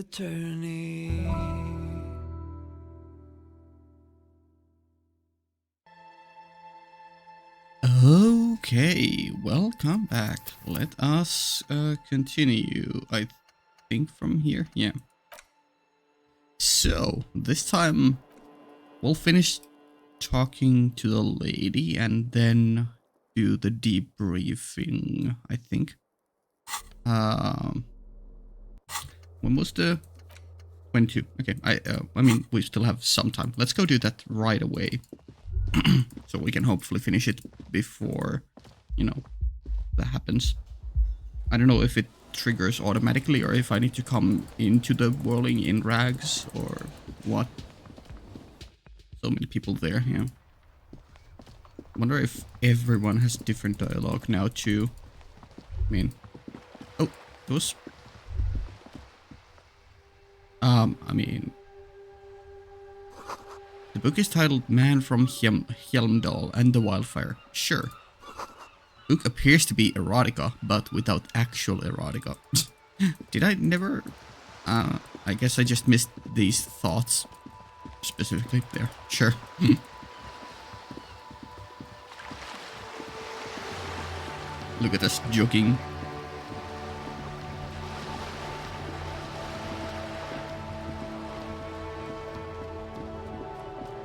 attorney. Okay, welcome back. Let us continue, I think, from here. Yeah. So, this time we'll finish talking to the lady and then do the debriefing, I think. When was the 22? Okay, I mean, we still have some time. Let's go do that right away. So we can hopefully finish it before, you know, that happens. I don't know if it triggers automatically or if I need to come into the whirling in rags or what. So many people there, yeah. Wonder if everyone has different dialogue now too. I mean, oh, those. I mean, the book is titled Man from Helmdal and the Wildfire. Sure. Book appears to be erotica, but without actual erotica. Did I never... I guess I just missed these thoughts. Specifically there. Sure. Look at us jogging.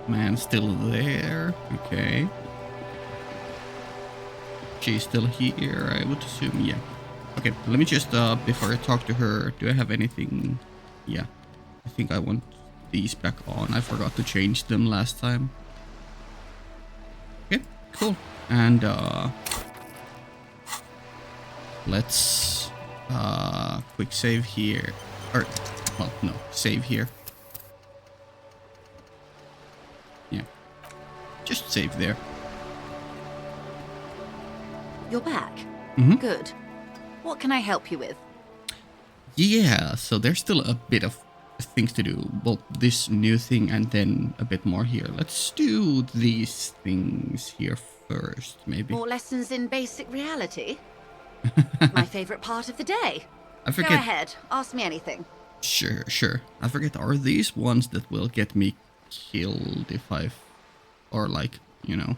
Man still there. Okay. She's still here, I would assume. Yeah. Okay, let me just, before I talk to her, do I have anything? Yeah. I think I want these back on. I forgot to change them last time. Okay, cool. And, let's, quick save here. Or, well, no, save here. Yeah. Just save there. You're back? Mm-hmm. Good. What can I help you with? Yeah, so there's still a bit of things to do. Well, this new thing and then a bit more here. Let's do these things here first, maybe. More lessons in basic reality? My favorite part of the day. I forget. Go ahead, ask me anything. Sure. I forget, are these ones that will get me killed if I... Or like, you know...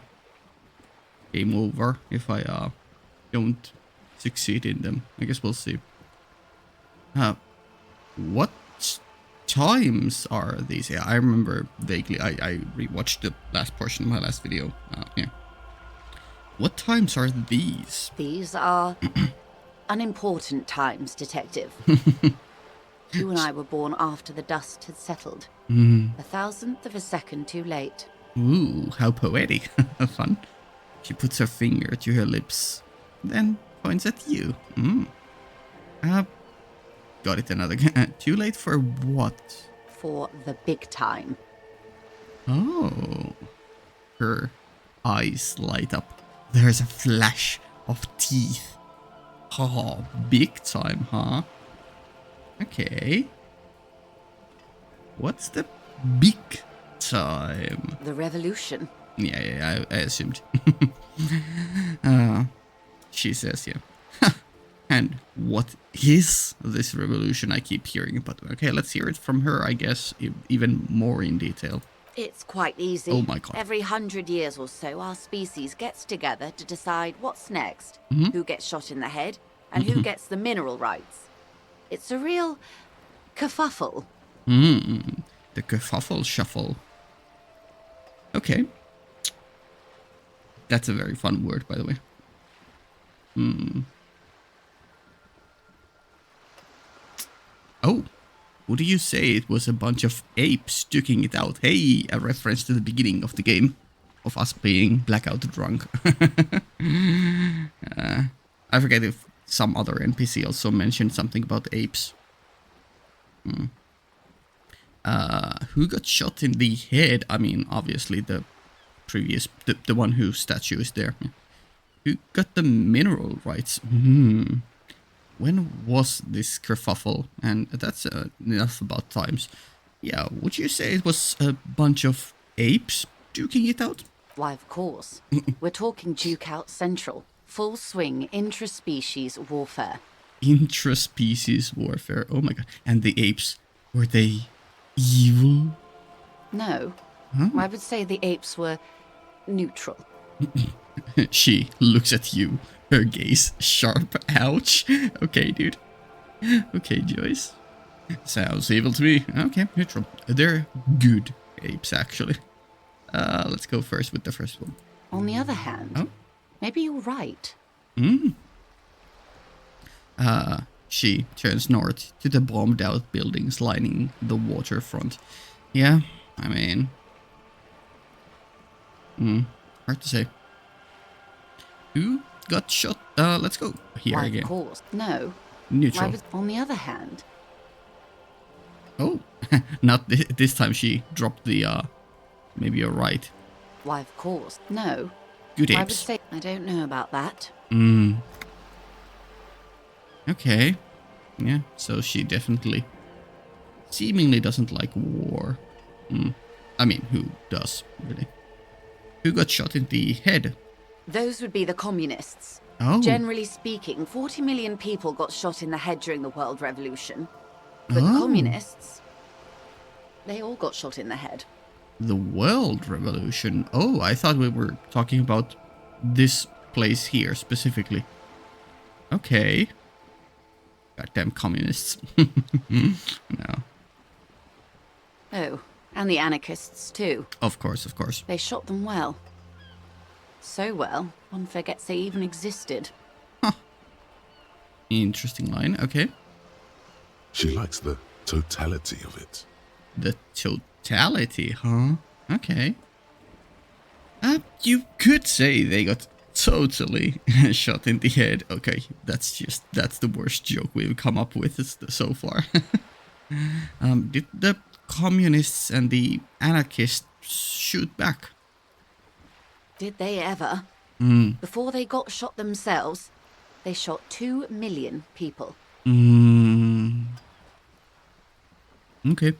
Game over if I, don't succeed in them. I guess we'll see. What times are these? Yeah, I remember vaguely. I rewatched the last portion of my last video. Yeah. What times are these? These are unimportant times, Detective. You and I were born after the dust had settled. 1,000th of a second too late. Ooh, how poetic. Fun. She puts her finger to her lips, then points at you. Got it another. Too late for what? For the big time. Oh. Her eyes light up. There's a flash of teeth. Oh, big time, huh? Okay. What's the big time? The revolution. Yeah, I assumed. She says, yeah. And what is this revolution I keep hearing about? Okay, let's hear it from her, I guess, even more in detail. It's quite easy. Oh my god. Every 100 years or so, our species gets together to decide what's next, who gets shot in the head, and who gets the mineral rights. It's a real kerfuffle. The kerfuffle shuffle. Okay. That's a very fun word, by the way. Oh, what do you say? It was a bunch of apes duking it out. Hey, a reference to the beginning of the game. Of us being blackout drunk. I forget if some other NPC also mentioned something about apes. Who got shot in the head? I mean, obviously the previous, the one whose statue is there. Who got the mineral rights? When was this kerfuffle? And that's enough about times. Yeah, would you say it was a bunch of apes duking it out? Why, of course. We're talking Duke Out Central. Full swing intraspecies warfare. Intraspecies warfare. Oh my god. And the apes Were they evil? No. Huh? I would say the apes were neutral. She looks at you, her gaze sharp. Ouch. Okay, dude. Okay, Joyce. Sounds evil to me. Okay, neutral. They're good apes, actually. Let's go first with the first one. On the other hand, Oh. maybe you're right. She turns north to the bombed out buildings lining the waterfront. Yeah, I mean... hard to say. Who got shot? Let's go here Why, again. of course. No. Neutral. On the other hand... Oh, not this time she dropped the, maybe you're right. Why, of course. No. Good I would apes. say... I don't know about that. Okay. Yeah, so she definitely seemingly doesn't like war. I mean, who does, really? Who got shot in the head? Those would be the communists. Oh. Generally speaking, 40 million people got shot in the head during the World Revolution. But the communists, they all got shot in the head. The World Revolution? Oh, I thought we were talking about this place here specifically. Okay. Goddamn communists. No. Oh, and the anarchists too. Of course, of course. They shot them well. So well, one forgets they even existed. Interesting line, okay. She likes the totality of it. The totality, huh? Okay. You could say they got totally shot in the head. Okay, that's the worst joke we've come up with so far. Did the communists and the anarchists shoot back? Did they ever? Before they got shot themselves, they shot 2 million people. Okay.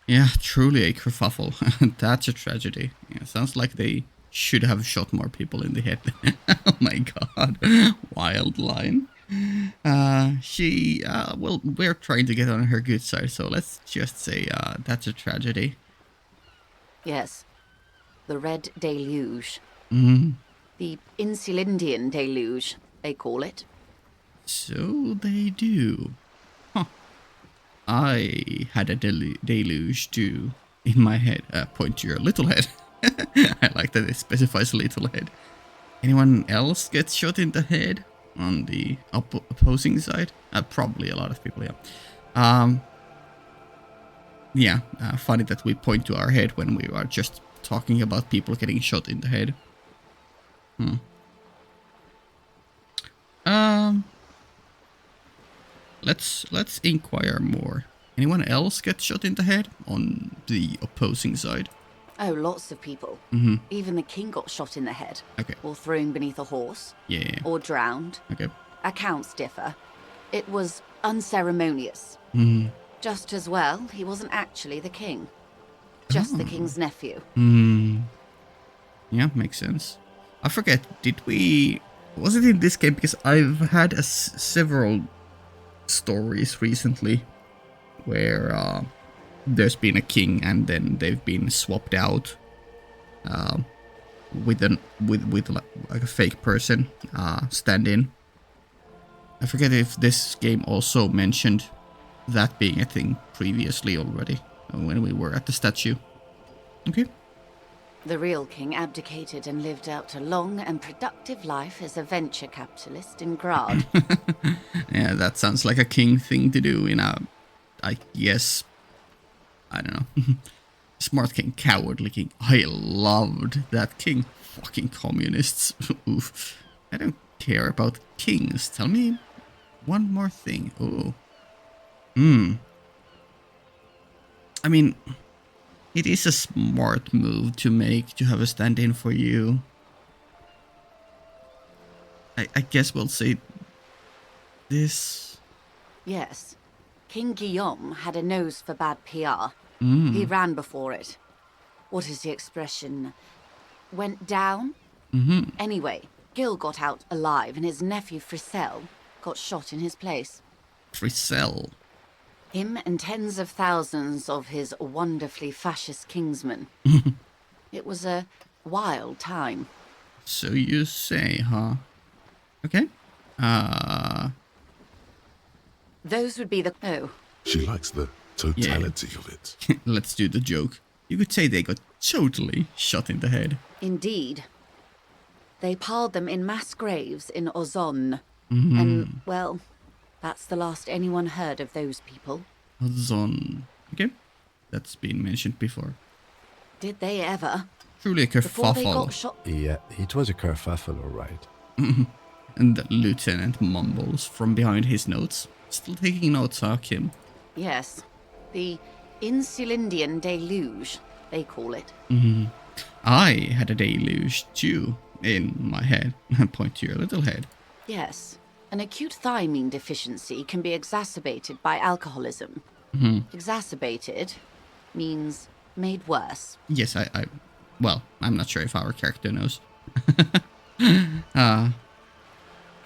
Yeah, truly a kerfuffle. That's a tragedy. Yeah, sounds like they should have shot more people in the head. Oh my god. Wild line. Well, we're trying to get on her good side, so let's just say, that's a tragedy. Yes. The Red Deluge. The Insulindian Deluge, they call it. So they do. Huh. I had a deluge too in my head. Point to your little head. I like that it specifies little head. Anyone else gets shot in the head on the opposing side? Probably a lot of people, yeah. Funny that we point to our head when we are just talking about people getting shot in the head. Let's inquire more. Anyone else get shot in the head on the opposing side? Oh, lots of people. Even the king got shot in the head. Okay. Or thrown beneath a horse. Yeah. Or drowned. Okay. Accounts differ. It was unceremonious. Just as well, he wasn't actually the king. Just the king's nephew. Yeah, makes sense. I forget, was it in this game? Because I've had several stories recently where there's been a king and then they've been swapped out with like a fake person stand-in. I forget if this game also mentioned that being a thing previously already when we were at the statue. Okay. The real king abdicated and lived out a long and productive life as a venture capitalist in Grad. Yeah, that sounds like a king thing to do in a, I guess, I don't know. Smart king, cowardly king. I loved that king. Fucking communists. Oof. I don't care about kings. Tell me one more thing. Oh. I mean, it is a smart move to make to have a stand-in for you. I guess we'll say this. Yes. King Guillaume had a nose for bad PR. He ran before it. What is the expression? Went down? Anyway, Gil got out alive and his nephew Frisell got shot in his place. Frisell. Him and tens of thousands of his wonderfully fascist kingsmen. It was a wild time. So you say, huh? Okay. Those would be the... Oh, She likes the totality of it. Let's do the joke. You could say they got totally shot in the head. indeed. They piled them in mass graves in Ozon. And, well, that's the last anyone heard of those people. Zon. Okay. That's been mentioned before. Did they ever? Truly a Before they got kerfuffle. shot... Yeah, it was a kerfuffle, all right. And the lieutenant mumbles from behind his notes. Still taking notes, huh, Kim? Yes. The Insulindian deluge, they call it. I had a deluge too in my head. Point to your little head. Yes. An acute thiamine deficiency can be exacerbated by alcoholism. Exacerbated means made worse. Yes, well, I'm not sure if our character knows.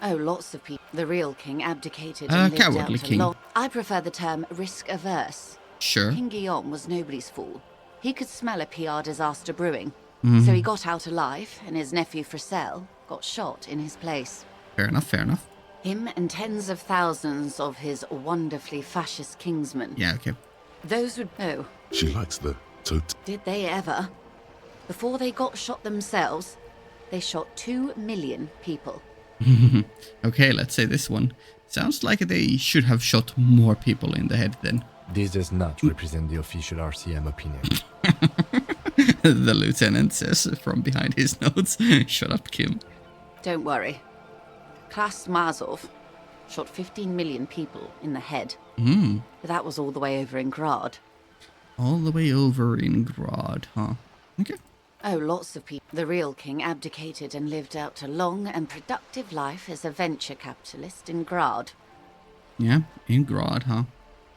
Oh, lots of people. The real king abdicated and lived cowardly out a king. long... I prefer the term risk-averse. Sure. King Guillaume was nobody's fool. He could smell a PR disaster brewing. So he got out alive, and his nephew Fricelle got shot in his place. Fair enough, fair enough. Him and tens of thousands of his wonderfully fascist kingsmen. Yeah, okay. Those would... Oh, She likes the did they ever? Before they got shot themselves, they shot 2 million people. Okay, let's say this one. Sounds like they should have shot more people in the head then. This does not represent the official RCM opinion. The lieutenant says from behind his notes. Shut up, Kim. Don't worry. Klas Mazov shot 15 million people in the head. But that was all the way over in Grad. All the way over in Grad, huh? Okay. Oh, lots of people. The real king abdicated and lived out a long and productive life as a venture capitalist in Grad. Yeah, in Grad, huh?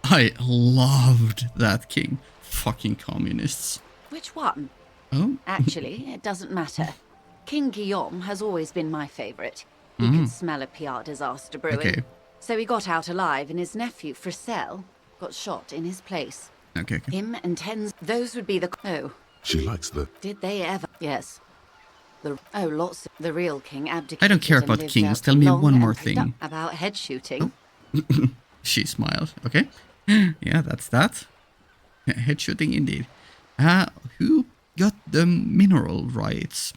I loved that king. Fucking communists. Which one? Oh, Actually, it doesn't matter. King Guillaume has always been my favorite. He could smell a PR disaster brewing. Okay. So he got out alive, and his nephew, Fricelle, got shot in his place. okay. Him and tens... Those would be the... Oh, She likes the did they ever? Yes. Lots. The real king abdicated. I don't care and about lived kings. out Tell me long one and more thing. About head shooting. She smiled. Okay. Yeah, that's that. Head shooting indeed. Who got the mineral rights?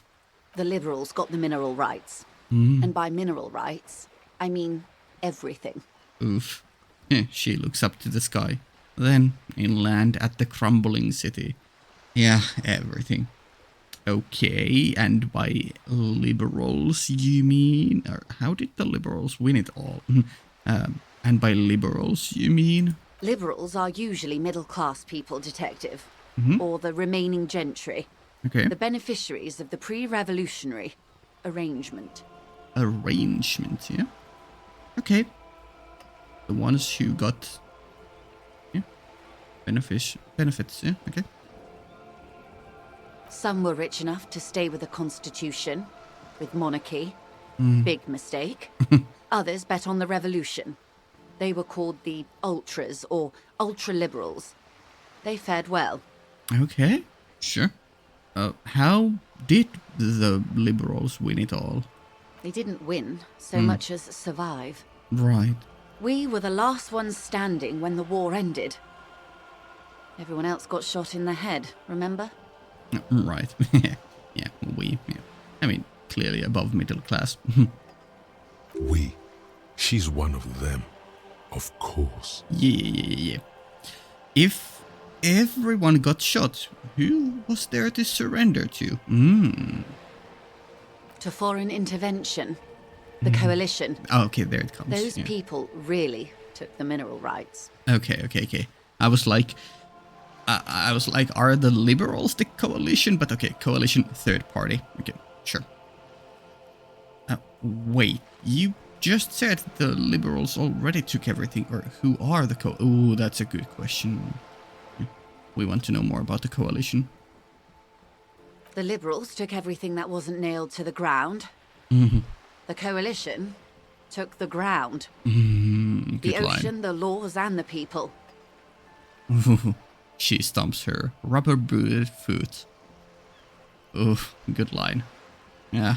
The liberals got the mineral rights. And by mineral rights, I mean everything. Oof. She looks up to the sky. Then inland at the crumbling city. Yeah, everything. Okay, and by liberals you mean... Or how did the liberals win it all? And by liberals you mean... Liberals are usually middle-class people, Detective. Or the remaining gentry. Okay. The beneficiaries of the pre-revolutionary arrangement. Arrangement, yeah? Okay. The ones who got... Yeah. Benefits, yeah? Okay. Some were rich enough to stay with the constitution, with monarchy. Big mistake. Others bet on the revolution. They were called the ultras or ultra-liberals. They fared well. Okay, sure. How did the liberals win it all? They didn't win so much as survive. Right. We were the last ones standing when the war ended. Everyone else got shot in the head, remember? Right. Yeah. I mean, clearly above middle class. we. She's one of them. Of course. Yeah. If everyone got shot, who was there to surrender to? To foreign intervention. The coalition. Oh, okay, there it comes. Those yeah. people really took the mineral rights. Okay. I was like, are the liberals the coalition? But okay, coalition, third party. Okay, sure. Wait, you just said the liberals already took everything, or who are the Ooh, that's a good question. We want to know more about the coalition. The liberals took everything that wasn't nailed to the ground. The coalition took the ground. The Good line. ocean, the laws, and the people. She stomps her rubber-booted foot. Oof, good line. Yeah.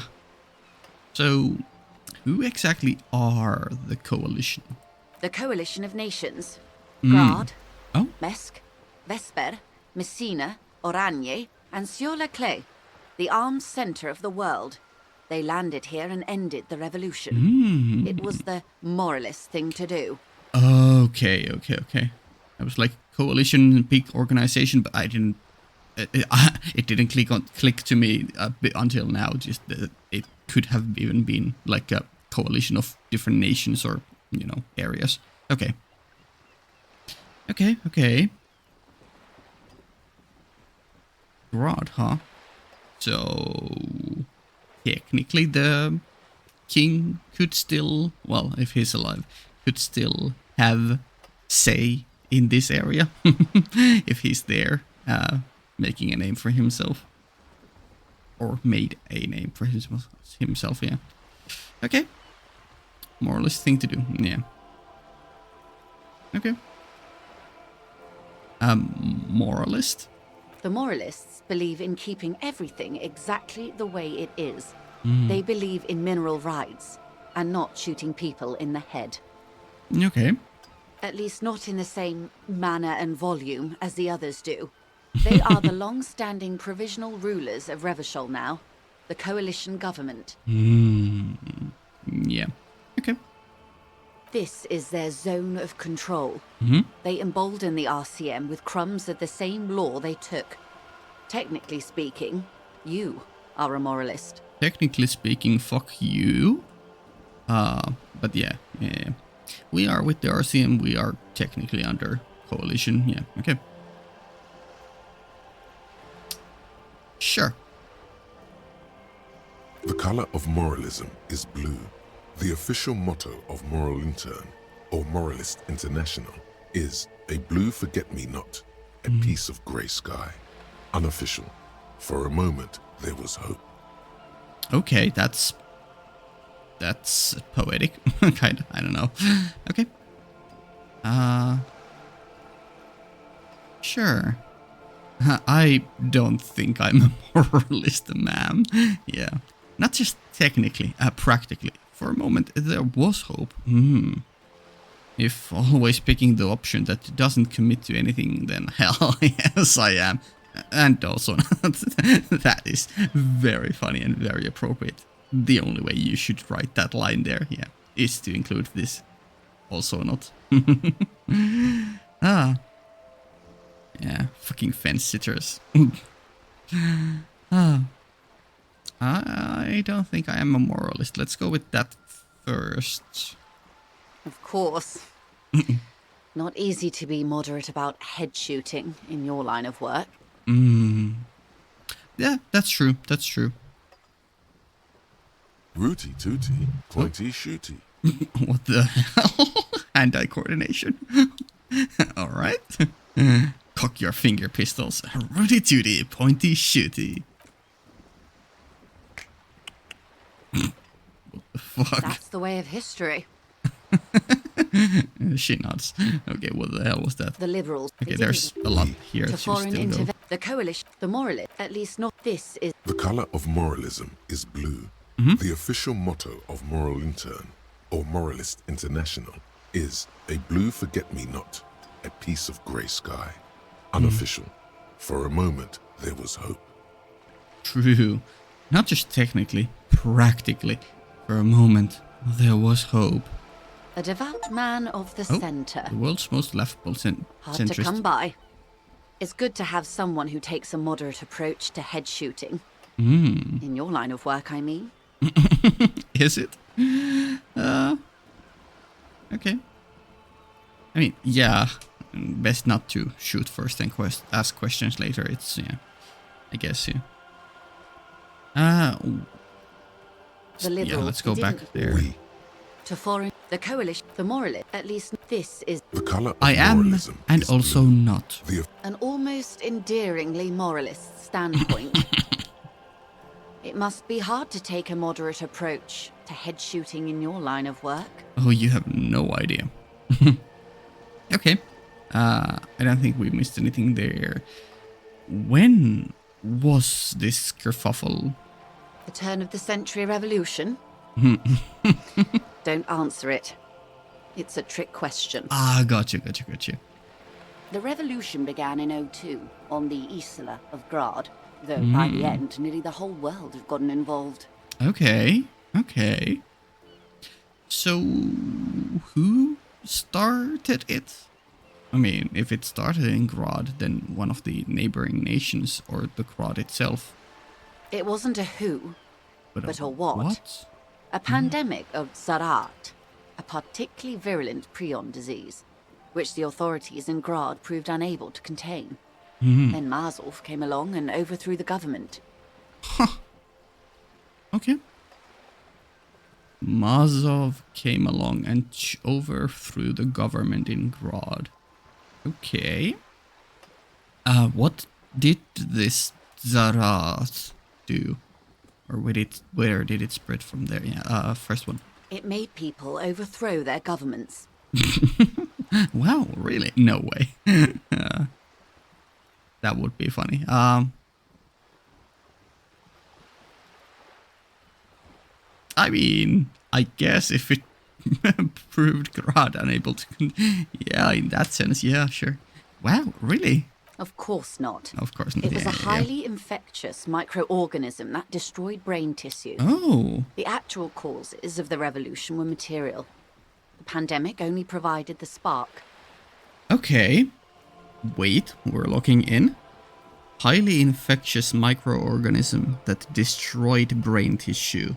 So, who exactly are the Coalition? The Coalition of Nations. Grad, Oh? Mesk, Vesper, Messina, Oranje, and Sur-la-Clay, the armed center of the world. They landed here and ended the revolution. It was the moralist thing to do. Okay. I was like, Coalition, big organization, but I didn't... It didn't click to me a bit until now, just that it could have even been like a coalition of different nations or, areas. Okay. Right, huh? So, technically the king could still, well, if he's alive, could still have say in this area. If he's there, making a name for himself. Or made a name for himself, yeah. Okay. Moralist thing to do, yeah. Okay. Moralist? The moralists believe in keeping everything exactly the way it is. They believe in mineral rights and not shooting people in the head. Okay. At least not in the same manner and volume as the others do. They are the long-standing provisional rulers of Revachol now, the coalition government. Yeah. Okay. This is their zone of control. They embolden the RCM with crumbs of the same law they took. Technically speaking, you are a moralist. Technically speaking, fuck you. But yeah. We are with the RCM, we are technically under coalition, yeah, okay. Sure. The color of moralism is blue. The official motto of Moral Intern, or Moralist International, is a blue forget-me-not, a piece of grey sky. Unofficial. For a moment, there was hope. Okay, that's poetic, kind of, I don't know. Okay. Sure. I don't think I'm a moralist, ma'am. Yeah. Not just technically, practically. For a moment, there was hope. If always picking the option that doesn't commit to anything, then hell yes, I am. And also, that is very funny and very appropriate. The only way you should write that line there, yeah, is to include this. Also not. Yeah, fucking fence sitters. I don't think I am a moralist. Let's go with that first. Of course. Not easy to be moderate about head shooting in your line of work. Yeah, that's true. That's true. Rooty tooty, pointy shooty. What the hell? Hand-eye coordination. All right. Cock your finger pistols. Rooty tooty, pointy shooty. What the fuck? That's the way of history. She nods. Okay, what the hell was that? The liberals. Okay, there's a lot here To to foreign still go. intervention. The coalition. The moralist. At least not this is. The color of moralism is blue. The official motto of Moral Intern, or Moralist International, is a blue forget-me-not, a piece of grey sky. Unofficial. For a moment, there was hope. True. Not just technically, practically. For a moment, there was hope. A devout man of the center. The world's most laughable Hard to come centrist. by. It's good to have someone who takes a moderate approach to head shooting. In your line of work, I mean. Is it? Okay. I mean, yeah. Best not to shoot first and ask questions later. It's, yeah. I guess, yeah. The liberals. Yeah, let's go they back didn't- there. We, To foreign. The coalition. The moralist. At least this is the color of I am, moralism and is also blue. not. The an almost endearingly moralist standpoint. It must be hard to take a moderate approach to head shooting in your line of work. Oh, you have no idea. Okay. I don't think we missed anything there. When was this kerfuffle? The turn of the century revolution? Don't answer it. It's a trick question. Ah, gotcha. The revolution began in '02 on the Isla of Grad, though by the end, nearly the whole world had gotten involved. Okay. So, who started it? I mean, if it started in Grad, then one of the neighboring nations or the Grad itself. It wasn't a who, but a what. What? A pandemic of Zarat, a particularly virulent prion disease, which the authorities in Grad proved unable to contain. Then Marzolf came along and overthrew the government. Okay. Mazov came along and overthrew the government in Grad. Okay. What did this Zarat do? Or where did it spread from there? Yeah, first one. It made people overthrow their governments. Wow, really? No way. That would be funny. I mean, I guess if it proved Grad unable to... yeah, in that sense, yeah, sure. Wow, really? Of course not. Of course not. It was yeah, a highly infectious microorganism that destroyed brain tissue. Oh. The actual causes of the revolution were material. The pandemic only provided the spark. Okay. Wait, we're looking in. Highly infectious microorganism that destroyed brain tissue.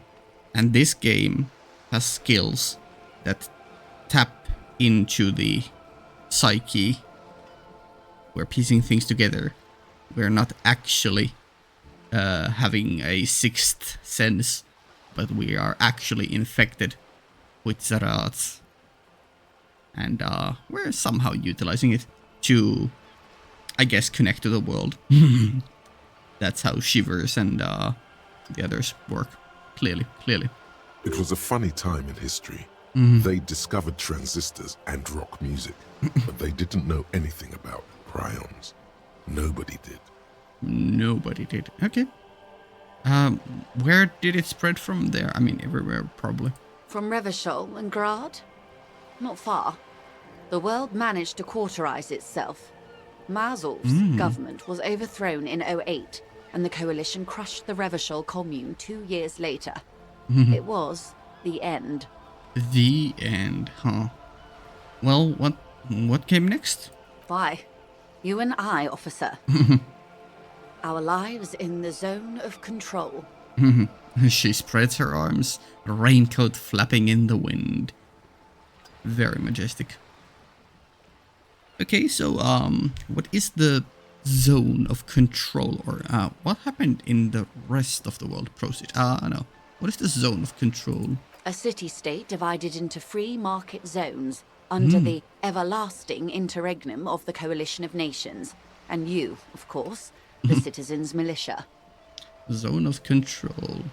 And this game has skills that tap into the psyche. We're piecing things together. We're not actually having a sixth sense, but we are actually infected with Zarats. And we're somehow utilizing it to, I guess, connect to the world. That's how Shivers and the others work. Clearly. It was a funny time in history. They discovered transistors and rock music, but they didn't know anything about prions. Nobody did. Okay. Where did it spread from there? I mean, everywhere, probably. From Revachol and Grad? Not far. The world managed to cauterize itself. Marzolf's government was overthrown in '08, and the coalition crushed the Revachol commune 2 years later. It was the end. The end, huh? Well, what came next? Why? You and I, officer. Our lives in the zone of control. She spreads her arms, raincoat flapping in the wind. Very majestic. Okay, so, what is the zone of control, or, what happened in the rest of the world? Proceed. No. What is the zone of control? A city-state divided into free market zones under the everlasting interregnum of the Coalition of Nations. And you, of course, the citizens' militia. Zone of control.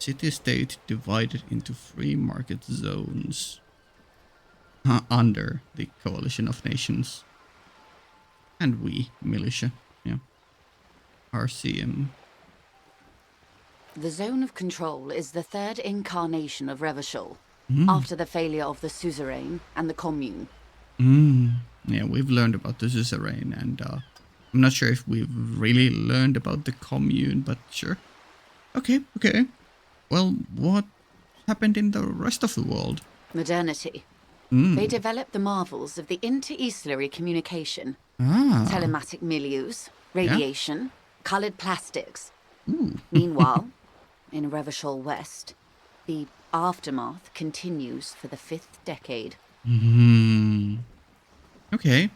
City-state divided into free market zones. Under the Coalition of Nations. And we, militia. Yeah. RCM. The zone of control is the third incarnation of Revachol, after the failure of the suzerain and the commune. Yeah, we've learned about the suzerain, and I'm not sure if we've really learned about the commune, but sure. Okay. Well, what happened in the rest of the world? Modernity. They developed the marvels of the inter-islary communication, telematic milieus, radiation, colored plastics. Meanwhile, in Revachol West, the aftermath continues for the 5th decade. Okay.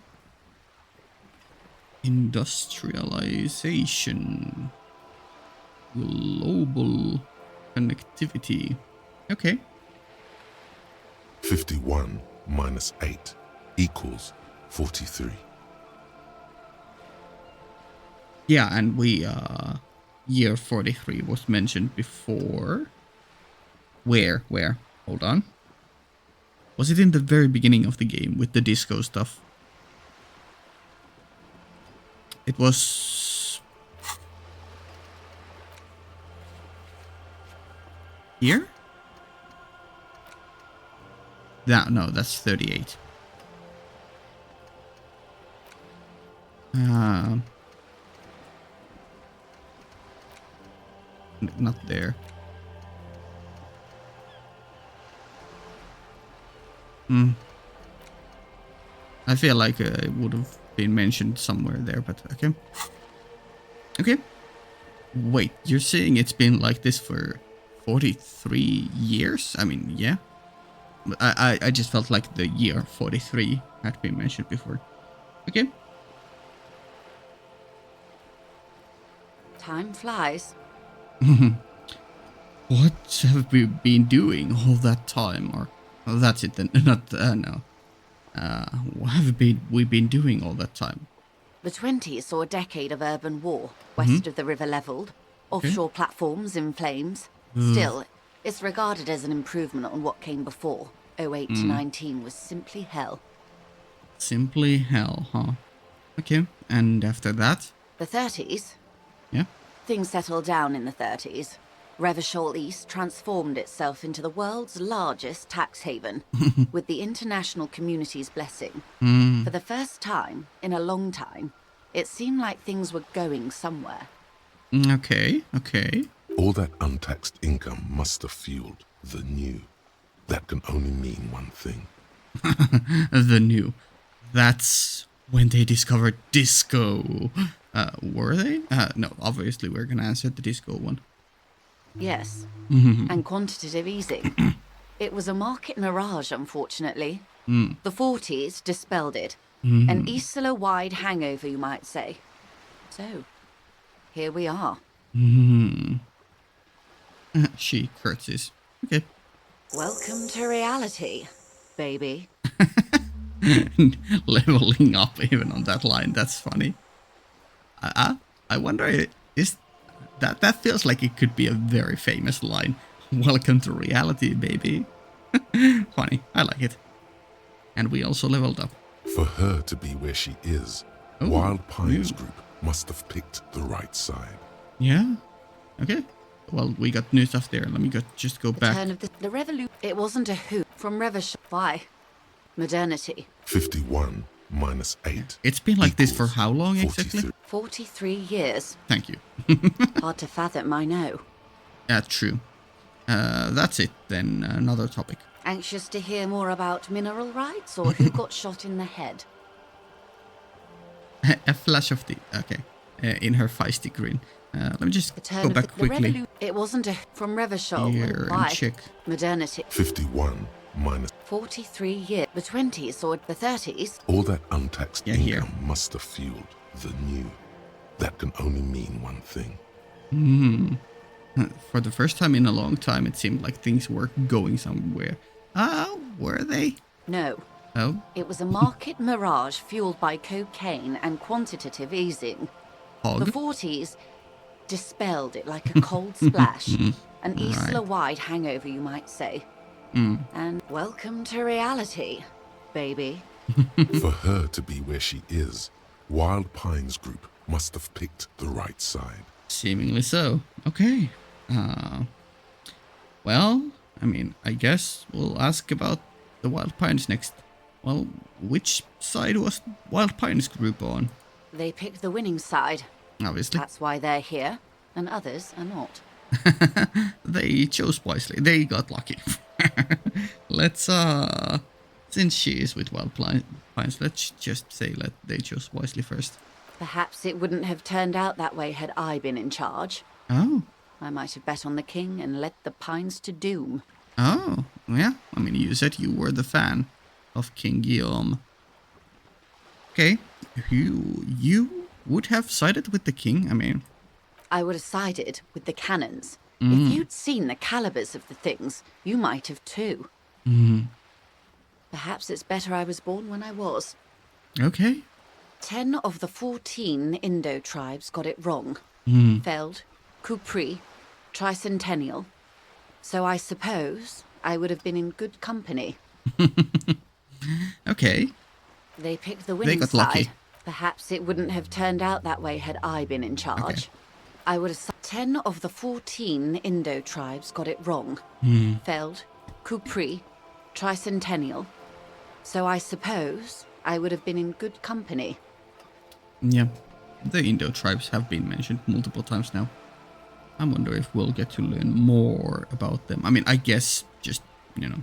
Industrialization. Global connectivity. Okay. 51 minus 8 equals 43. Yeah, and we, year 43 was mentioned before. Where? Hold on. Was it in the very beginning of the game with the disco stuff? It was here? No, that's 38. Not there. I feel like it would have been mentioned somewhere there, but okay. Okay. Wait, you're saying it's been like this for 43 years? I mean, yeah. I just felt like the year 43 had been mentioned before. Okay. Time flies. What have we been doing all that time? Or oh, that's it then. Not no. What have we been doing all that time? The 20s saw a decade of urban war, west of the river leveled, offshore platforms in flames. Still, it's regarded as an improvement on what came before. 08 to 19 was simply hell. Simply hell, huh? Okay, and after that? The 30s? Yeah? Things settled down in the 30s. Revachol East transformed itself into the world's largest tax haven, with the international community's blessing. For the first time in a long time, it seemed like things were going somewhere. Okay. All that untaxed income must have fueled the new. That can only mean one thing. The new. That's when they discovered disco. Were they? No, obviously we're gonna answer the disco one. Yes, and quantitative easing. It was a market mirage, unfortunately. The 40s dispelled it. An Isola-wide hangover, you might say. So, here we are. She curtsies. Okay. Welcome to reality, baby. Leveling up even on that line. That's funny. I wonder, is that feels like it could be a very famous line. Welcome to reality, baby. Funny. I like it. And we also leveled up. For her to be where she is, Wild Pines Group must have picked the right side. Yeah. Okay. Well, we got new stuff there. Let me just go back. Turn of the revolution. It wasn't a who from Revachol. Why? Modernity. 51 minus 8. It's been like this for equals how long exactly? 43 years. Thank you. Hard to fathom, I know. Yeah, true. That's it then. Another topic. Anxious to hear more about mineral rights or who got shot in the head? A flash of the... Okay. In her feisty grin. Let me just go back quickly. It wasn't a from Revachol. Here and Why? check. Modernity. 51 minus 43 years. The 20s or the 30s? all that untaxed Yeah, income here. must have fueled the new. That can only mean one thing. For the first time in a long time, it seemed like things were going somewhere. Were they? No. Oh, It was a market mirage fueled by cocaine and quantitative easing. The hog. 40s dispelled it like a cold splash. An Isola-wide hangover, you might say. And welcome to reality, baby. For her to be where she is, Wild Pines Group must have picked the right side. Seemingly so. Okay. Well, I mean, I guess we'll ask about the Wild Pines next. Well, which side was Wild Pines Group on? They picked the winning side. Obviously. That's why they're here, and others are not. They chose wisely. They got lucky. Let's, since she is with Wild Pines, let's just say they chose wisely first. Perhaps it wouldn't have turned out that way had I been in charge. Oh. I might have bet on the king and led the Pines to doom. Oh, yeah. I mean, you said you were the fan of King Guillaume. Okay. You would have sided with the king, I mean. I would have sided with the cannons. If you'd seen the calibers of the things, you might have too. Perhaps it's better I was born when I was. Okay. 10 of the 14 Indo tribes got it wrong. Feld, Kupri, Tricentennial. So I suppose I would have been in good company. Okay. They picked the winning got side. lucky. Perhaps it wouldn't have turned out that way had I been in charge. I would have... 10 of the 14 Indo tribes got it wrong. Feld, Kupri, Tricentennial. So I suppose I would have been in good company. Yeah, the Indo tribes have been mentioned multiple times now. I wonder if we'll get to learn more about them. I mean, I guess just, you know.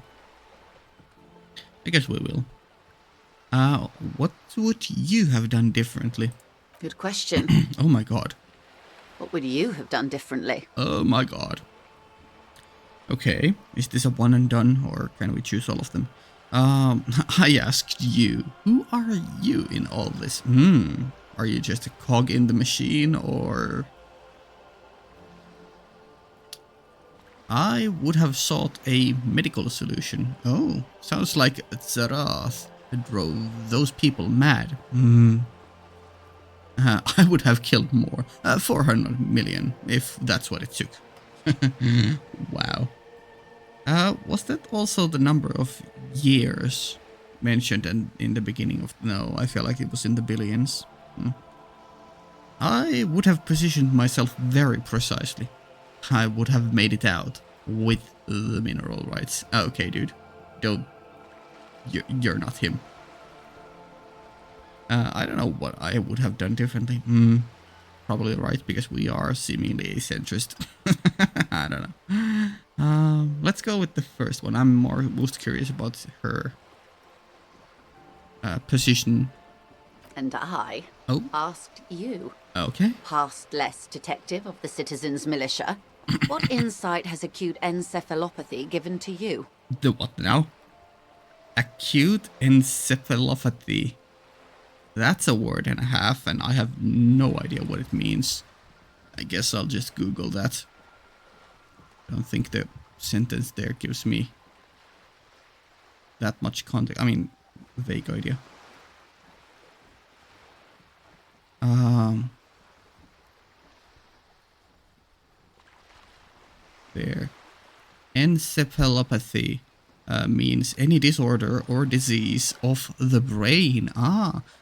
I guess we will. What would you have done differently? Good question. Oh my god. What would you have done differently? Oh my god. Okay, is this a one and done, or can we choose all of them? I asked you, who are you in all this? Are you just a cog in the machine, or... I would have sought a medical solution. Oh, sounds like Zarath drove those people mad. I would have killed more. 400 million, if that's what it took. Wow. Was that also the number of years mentioned in the beginning of... No, I feel like it was in the billions. I would have positioned myself very precisely. I would have made it out with the mineral rights. Okay, dude. Don't... You're not him. I don't know what I would have done differently. Probably right, because we are seemingly a centrist. I don't know. Let's go with the first one. I'm most curious about her position. And I asked you, Okay. past less detective of the citizens' militia, what insight has acute encephalopathy given to you? The what now? Acute encephalopathy. That's a word and a half, and I have no idea what it means. I guess I'll just Google that. I don't think the sentence there gives me that much context. I mean, vague idea. There. Encephalopathy means any disorder or disease of the brain.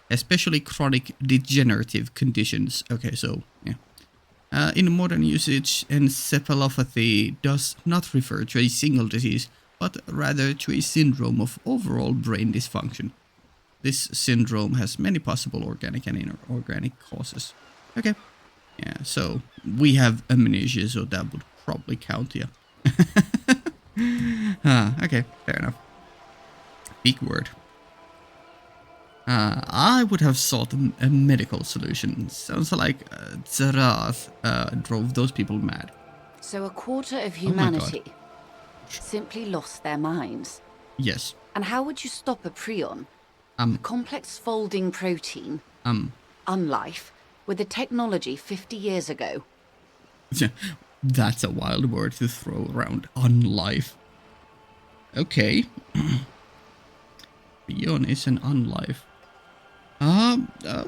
Especially chronic degenerative conditions. Okay, so, yeah. In modern usage, encephalopathy does not refer to a single disease, but rather to a syndrome of overall brain dysfunction. This syndrome has many possible organic and inorganic causes. Okay. Yeah, so we have amnesia, so that would probably count, yeah. Okay, fair enough. Big word. I would have sought a medical solution. Sounds like Zarath drove those people mad. So a quarter of humanity simply lost their minds. Yes. And how would you stop a prion? A complex folding protein, unlife, with a technology 50 years ago. That's a wild word to throw around. Unlife. Okay. Prion is an unlife.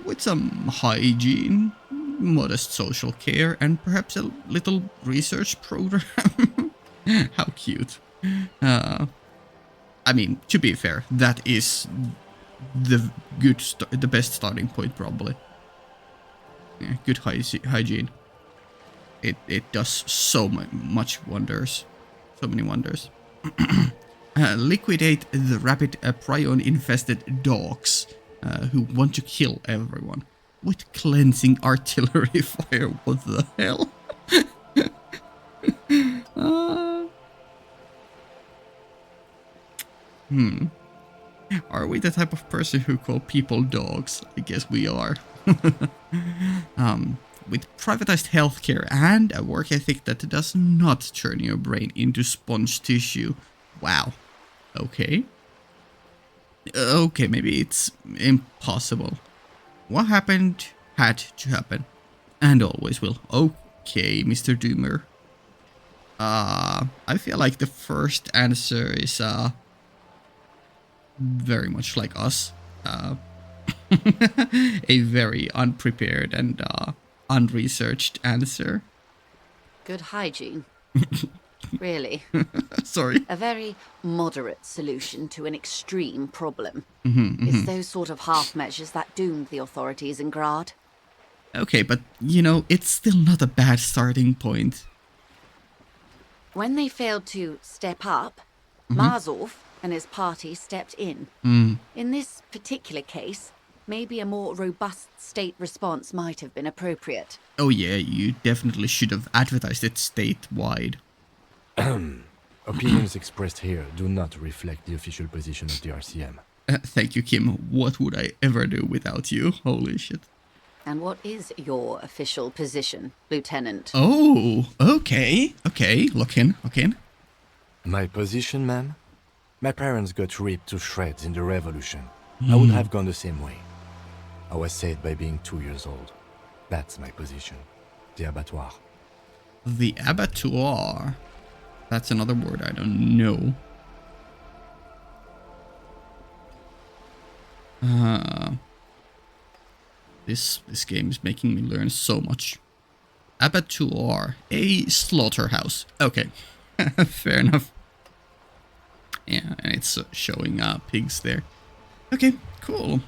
With some hygiene, modest social care, and perhaps a little research program. How cute. I mean, to be fair, that is the best starting point, probably. Yeah, good hygiene. It does so much wonders. So many wonders. Liquidate the rabid prion-infested dogs who want to kill everyone with cleansing artillery fire. What the hell? Are we the type of person who call people dogs? I guess we are. With privatized healthcare and a work ethic that does not turn your brain into sponge tissue. Wow. Okay. Okay, maybe it's impossible. What happened had to happen. And always will. Okay, Mr. Doomer. I feel like the first answer is very much like us. A very unprepared and unresearched answer. Good hygiene. Really. Sorry. A very moderate solution to an extreme problem. Mm-hmm. It's those sort of half measures that doomed the authorities in Grad. Okay, but, you know, it's still not a bad starting point. When they failed to step up, Marzov and his party stepped in. In this particular case, maybe a more robust state response might have been appropriate. Oh yeah, you definitely should have advertised it statewide. Opinions expressed here do not reflect the official position of the RCM. Thank you, Kim. What would I ever do without you? Holy shit. And what is your official position, Lieutenant? Oh, okay. Okay, look in. My position, ma'am? My parents got ripped to shreds in the revolution. I would have gone the same way. I was saved by being 2 years old. That's my position. The abattoir. The abattoir. That's another word I don't know. This game is making me learn so much. Abattoir, a slaughterhouse. Okay, fair enough. Yeah, and it's showing pigs there. Okay, cool.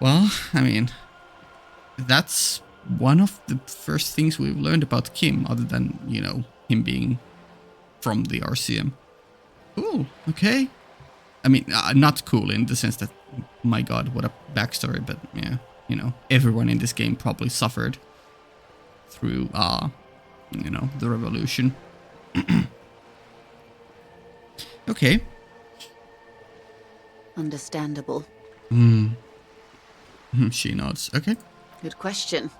Well, I mean, that's one of the first things we've learned about Kim, other than, you know, him being from the RCM. Cool, okay. I mean, not cool in the sense that, my god, what a backstory, but yeah, you know, everyone in this game probably suffered through, you know, the revolution. Okay. Understandable. She nods. Okay. Good question.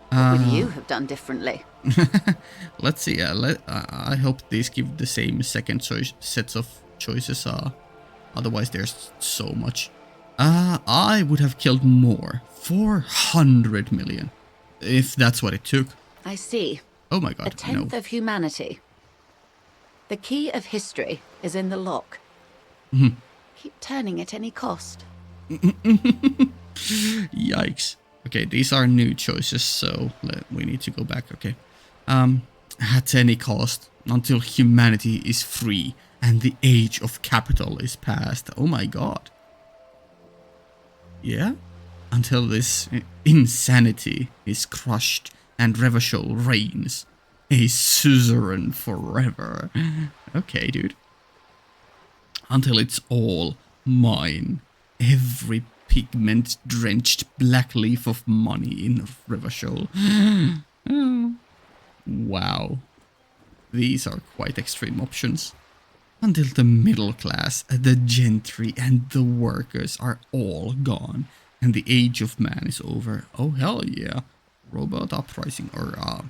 What would you have done differently? Let's see. I hope these give the same second sets of choices. Otherwise, there's so much. I would have killed more. 400 million. If that's what it took. I see. Oh my god, A tenth of humanity. The key of history is in the lock. Keep turning at any cost. Yikes. Okay, these are new choices, so we need to go back. Okay. At any cost, until humanity is free and the age of capital is past. Oh my god. Yeah? Until this insanity is crushed and Revachol reigns, a suzerain forever. Okay, dude. Until it's all mine. Every pigment-drenched black leaf of money in Revachol. Oh. Wow. These are quite extreme options. Until the middle class, the gentry, and the workers are all gone, and the age of man is over. Oh, hell yeah. Robot uprising, or, I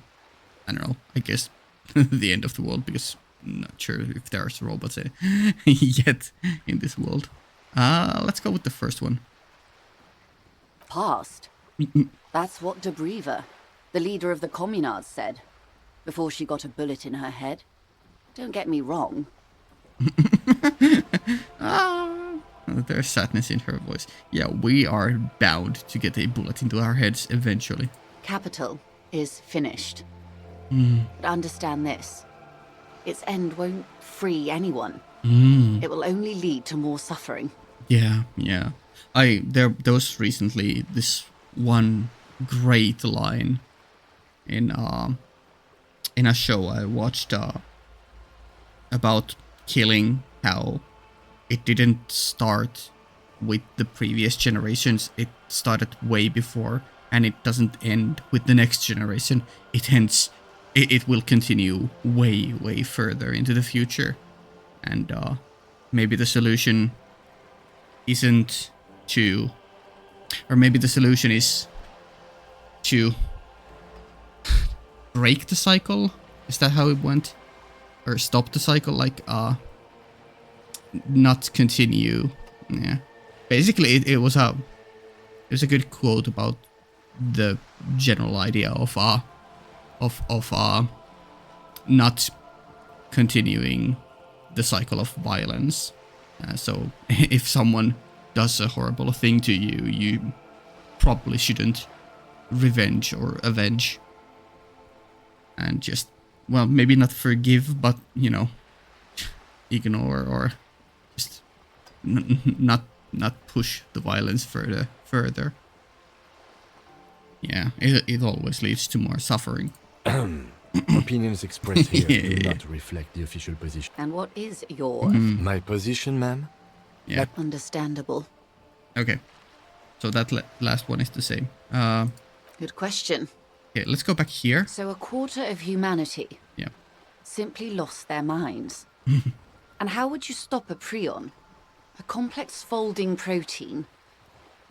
don't know, I guess the end of the world, because I'm not sure if there's robots yet in this world. Let's go with the first one. Past? That's what De Briever, the leader of the Communards, said, before she got a bullet in her head. Don't get me wrong. There's sadness in her voice. Yeah, we are bound to get a bullet into our heads eventually. Capital is finished. But understand this. Its end won't free anyone. It will only lead to more suffering. Yeah. There was recently this one great line in a show I watched about killing, how it didn't start with the previous generations, it started way before, and it doesn't end with the next generation. It will continue way further into the future. And maybe the solution isn't to, or maybe the solution is to break the cycle. Is that how it went? Or stop the cycle, like not continue. Yeah, basically it was a good quote about the general idea of not continuing the cycle of violence. So if someone does a horrible thing to you, you probably shouldn't revenge or avenge and just, well, maybe not forgive, but, you know, ignore or just not push the violence further. Yeah, it always leads to more suffering. Opinions expressed here Yeah. do not reflect the official position. And what is your My position, ma'am? Yeah. understandable? Okay. So that last one is the same. Good question. Okay, let's go back here. So a quarter of humanity Yeah. simply lost their minds. And how would you stop a prion, a complex folding protein,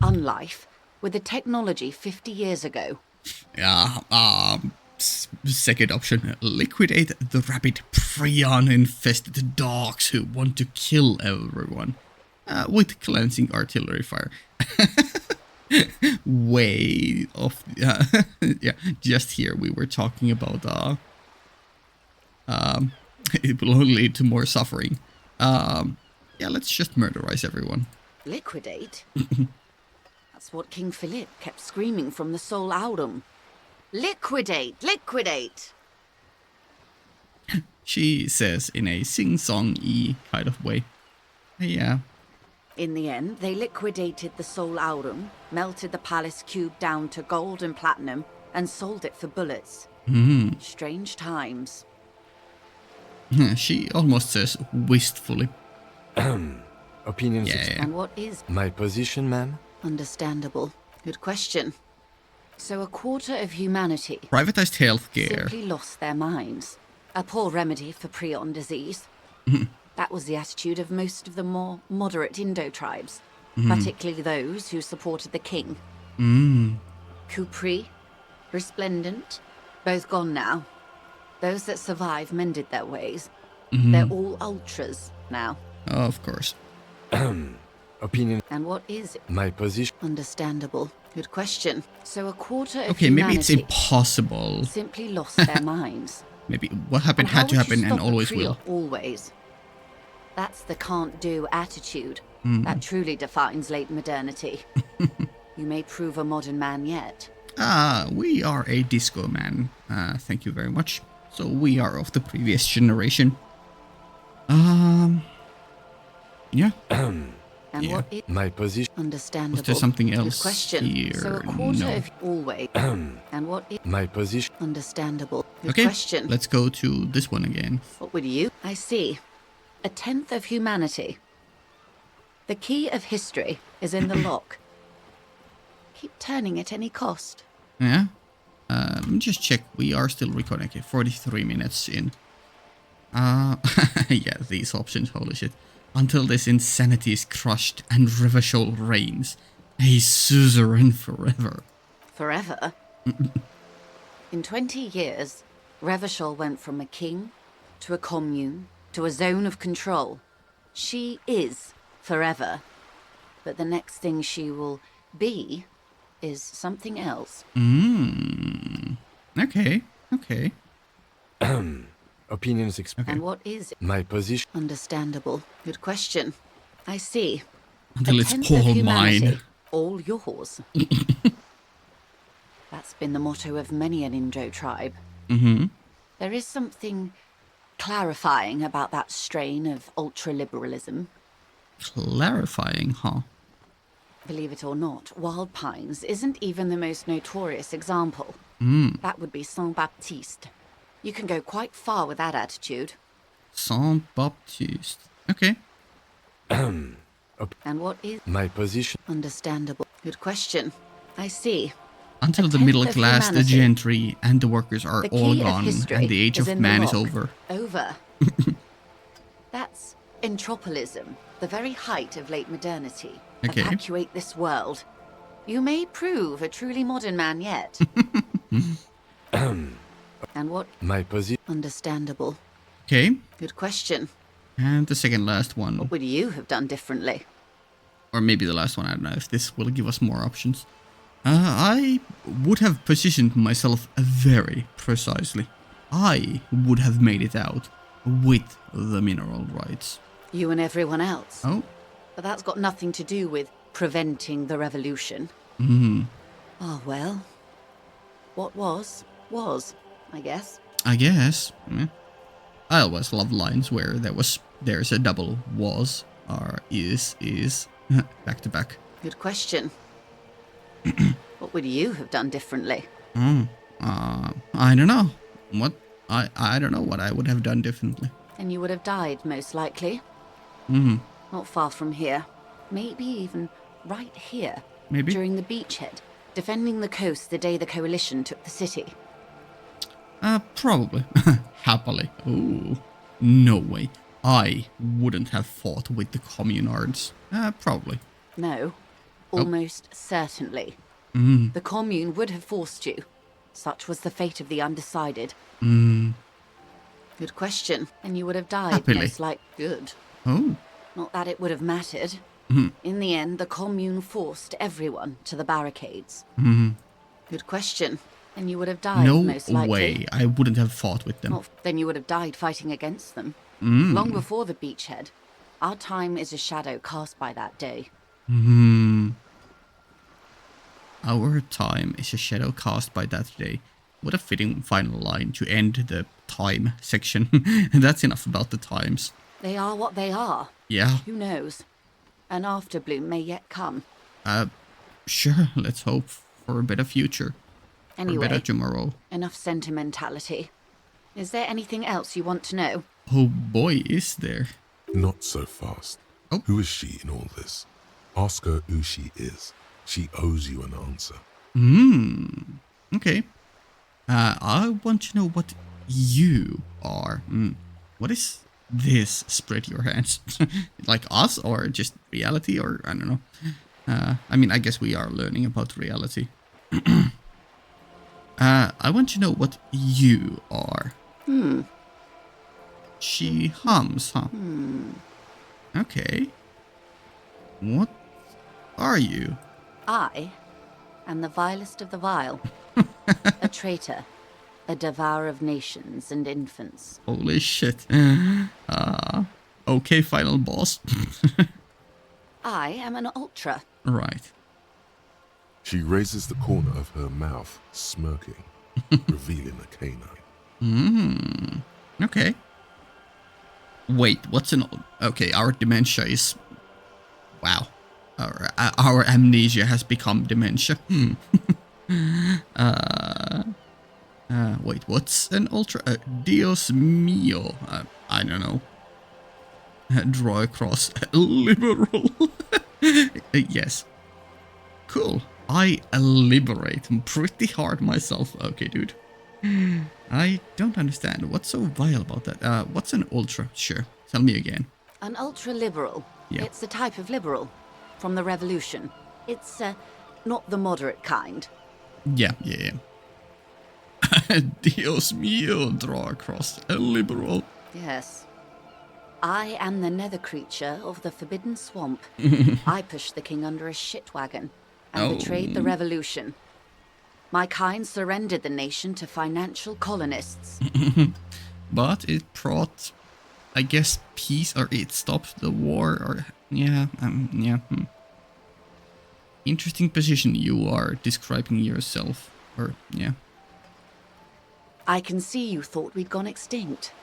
unlife, with a technology 50 years ago? Yeah. Second option: liquidate the rabid prion-infested dogs who want to kill everyone with cleansing artillery fire. Way off. Yeah, just here we were talking about. It will only lead to more suffering. Yeah, let's just murderize everyone. Liquidate? That's what King Philip kept screaming from the Sol Aurum. Liquidate! Liquidate! She says in a sing-song-y kind of way. Yeah. In the end, they liquidated the Sol Aurum, melted the palace cube down to gold and platinum, and sold it for bullets. Strange times. She almost says wistfully. Opinions Yeah. And what is My position, ma'am? understandable? Good question. So a quarter of humanity Privatized healthcare. simply lost their minds. A poor remedy for prion disease. That was the attitude of most of the more moderate Indo tribes, particularly those who supported the king. Kupri, Resplendent, both gone now. Those that survived mended their ways. They're all ultras now. Of course. Opinion. And what is it? My position. Understandable. Good question. So a quarter of Okay, maybe it's humanity impossible. simply lost their minds. Maybe what happened And how had to would you happen and stop a always prion? will. Always. That's the can't-do attitude. That truly defines late modernity. You may prove a modern man yet. We are a disco man. Thank you very much. So we are of the previous generation. Yeah. And Yeah. what is My position. understandable? Was there something Good else question. here? So a quarter No. of always. And what is My position. understandable? Good Okay, question. let's go to this one again. What would you? I see. A tenth of humanity. The key of history is in the lock. Keep turning at any cost. Yeah. Let me just check. We are still recording. Okay, 43 minutes in. Yeah, these options. Holy shit. Until this insanity is crushed and Revachol reigns, a suzerain forever. Forever? In 20 years, Revachol went from a king to a commune to a zone of control. She is forever. But the next thing she will be is something else. Okay. Opinions expressed. And what is it? My position. Understandable. Good question. I see. Until A it's tenth of all humanity, mine. all yours. That's been the motto of many an Indo tribe. There is something clarifying about that strain of ultra-liberalism. Clarifying, huh? Believe it or not, Wild Pines isn't even the most notorious example. That would be Saint-Baptiste. You can go quite far with that attitude. Saint-Baptiste. Okay. And what is My position. understandable? Good question. I see. Until A the tenth middle of class, the humanity. gentry, and the workers are The all key of gone, history and the age is of in the man is lock. over. Over. That's entropolism, the very height of late modernity. Okay. Evacuate this world. You may prove a truly modern man yet. And what? My position. Understandable. Okay. Good question. And the second last one. What would you have done differently? Or maybe the last one, I don't know if this will give us more options. I would have positioned myself very precisely. I would have made it out with the mineral rights. You and everyone else. Oh, But that's got nothing to do with preventing the revolution. Oh, well. What was, I guess. I guess. Yeah. I always love lines where there's a double was or is back to back. Good question. What would you have done differently? I don't know. I don't know what I would have done differently. And you would have died, most likely. Not far from here. Maybe even right here. Maybe. During the beachhead, defending the coast the day the Coalition took the city. Probably. Happily. Ooh. No way. I wouldn't have fought with the communards. Probably. No. Almost certainly. The Commune would have forced you. Such was the fate of the undecided. Good question. And you would have died, Happily. most like good. Oh. Not that it would have mattered. In the end, the Commune forced everyone to the barricades. Good question. And you would have died, No most likely. way. I wouldn't have fought with them. Then you would have died fighting against them. Long before the beachhead. Our time is a shadow cast by that day. Our time is a shadow cast by that day. What a fitting final line to end the time section. That's enough about the times. They are what they are. Yeah. Who knows? An afterbloom may yet come. Sure. Let's hope for a better future. For a Anyway, better tomorrow. enough sentimentality. Is there anything else you want to know? Oh boy, is there. Not so fast. Oh. Who is she in all this? Ask her who she is. She owes you an answer. Okay. I want to know what you are. What is this? Spread your hands. Like us or just reality or I don't know. I mean, I guess we are learning about reality. I want to know what you are. She hums, huh? Okay. What are you? I am the vilest of the vile. A traitor. A devourer of nations and infants. Holy shit. Okay, final boss. I am an ultra. Right. She raises the corner of her mouth, smirking, revealing a canine. Okay. Wait, what's an... Okay, our dementia is... Wow. Our amnesia has become dementia. Wait, what's an ultra... Dios mio. I don't know. Draw across. Liberal. Yes. Cool. I liberate pretty hard myself. Okay, dude. I don't understand. What's so vile about that? What's an ultra? Sure. Tell me again. An ultra-liberal. Yeah. It's a type of liberal. From the revolution. It's, not the moderate kind. Yeah. Dios mio, draw across. A liberal. Yes. I am the nether creature of the Forbidden Swamp. I pushed the king under a shit wagon and betrayed the revolution. My kind surrendered the nation to financial colonists. But it brought, I guess, peace, or it stopped the war, or... Yeah. Interesting position you are describing yourself, or, yeah. I can see you thought we'd gone extinct.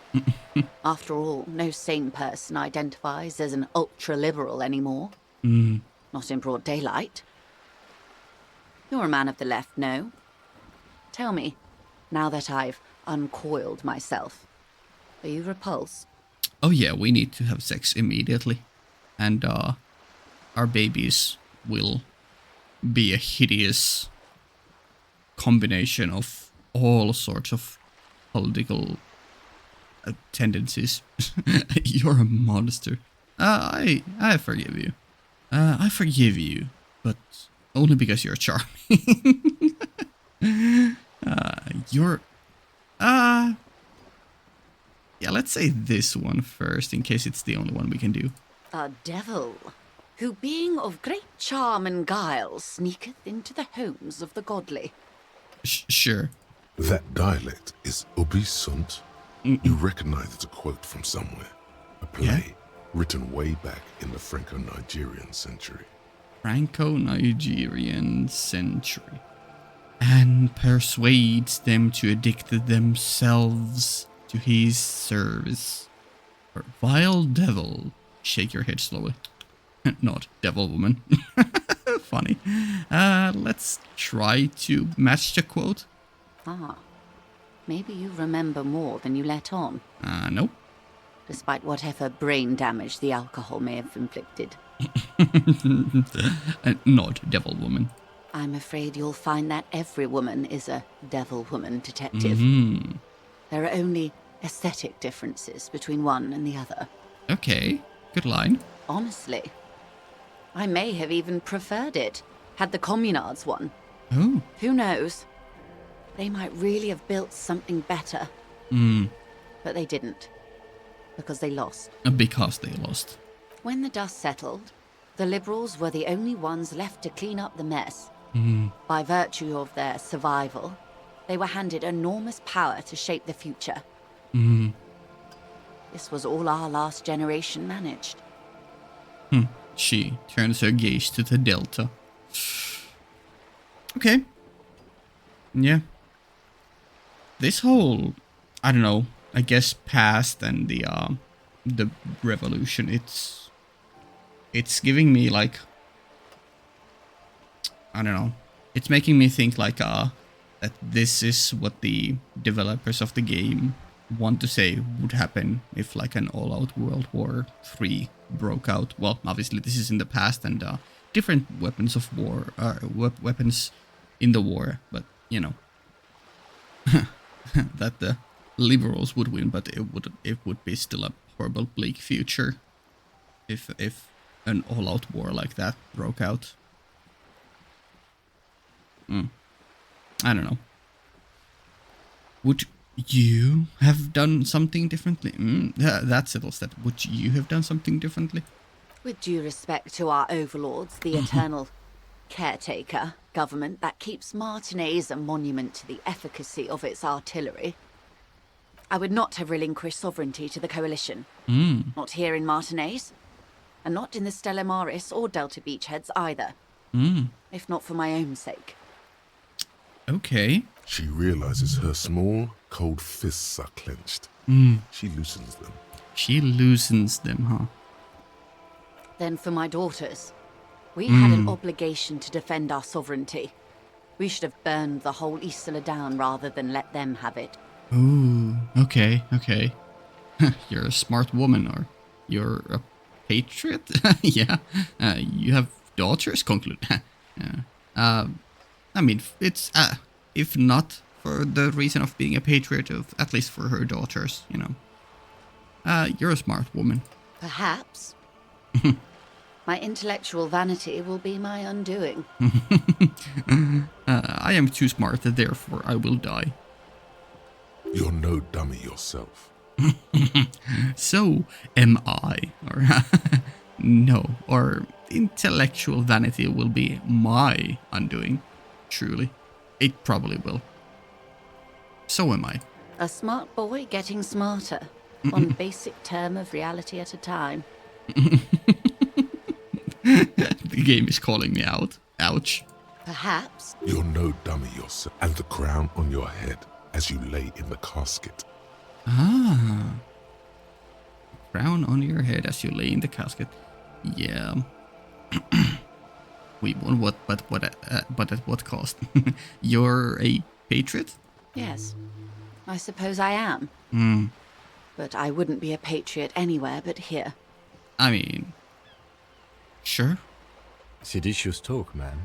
After all, no sane person identifies as an ultra-liberal anymore. Not in broad daylight. You're a man of the left, no? Tell me, now that I've uncoiled myself, are you repulsed? Oh yeah, we need to have sex immediately. And, our babies will be a hideous combination of all sorts of political tendencies. You're a monster. I forgive you. I forgive you, but only because you're charming. Yeah, let's say this one first, in case it's the only one we can do. A devil, who being of great charm and guile, sneaketh into the homes of the godly. Sure. That dialect is Ubisunt. You recognize it's a quote from somewhere. A play written way back in the Franco-Nigerian century. Franco-Nigerian century. and persuades them to addict themselves to his service. Or vile devil. Shake your head slowly. Not devil woman. Funny. Let's try to match the quote. Ah, maybe you remember more than you let on, Nope. despite whatever brain damage the alcohol may have inflicted. Not devil woman. I'm afraid you'll find that every woman is a devil woman, detective. There are only aesthetic differences between one and the other. Okay, good line. Honestly, I may have even preferred it, had the communards won. Oh. Who knows? They might really have built something better. But they didn't. Because they lost. Because they lost. When the dust settled, the Liberals were the only ones left to clean up the mess. By virtue of their survival, they were handed enormous power to shape the future. This was all our last generation managed. She turns her gaze to the Delta. Okay. Yeah. This whole, I don't know, I guess past and the revolution, it's giving me like, I don't know, it's making me think like that this is what the developers of the game want to say would happen if like an all-out World War III broke out. Well, obviously this is in the past and different weapons of war, weapons in the war, but you know, that the liberals would win, but it would be still a horrible, bleak future if an all-out war like that broke out. I don't know. Would you have done something differently? That settles that. Would you have done something differently? With due respect to our overlords, the eternal caretaker government that keeps Martinez a monument to the efficacy of its artillery, I would not have relinquished sovereignty to the coalition. Not here in Martinez, and not in the Stella Maris or Delta Beachheads either. If not for my own sake. Okay. She realizes her small, cold fists are clenched. She loosens them. She loosens them, huh? Then for my daughters. We had an obligation to defend our sovereignty. We should have burned the whole Isla down rather than let them have it. Ooh, okay. You're a smart woman, or you're a patriot? Yeah. You have daughters, conclude. I mean, it's, if not for the reason of being a patriot, at least for her daughters, you know. You're a smart woman. Perhaps. My intellectual vanity will be my undoing. I am too smart, therefore I will die. You're no dummy yourself. So am I. Or no, or intellectual vanity will be my undoing. Truly. It probably will. So am I. A smart boy getting smarter. One basic term of reality at a time. The game is calling me out. Ouch. Perhaps. You're no dummy yourself. And the crown on your head as you lay in the casket. Ah. Crown on your head as you lay in the casket. Yeah. We won what? But at what cost? You're a patriot? Yes. I suppose I am. But I wouldn't be a patriot anywhere but here. I mean, sure. Seditious talk, man.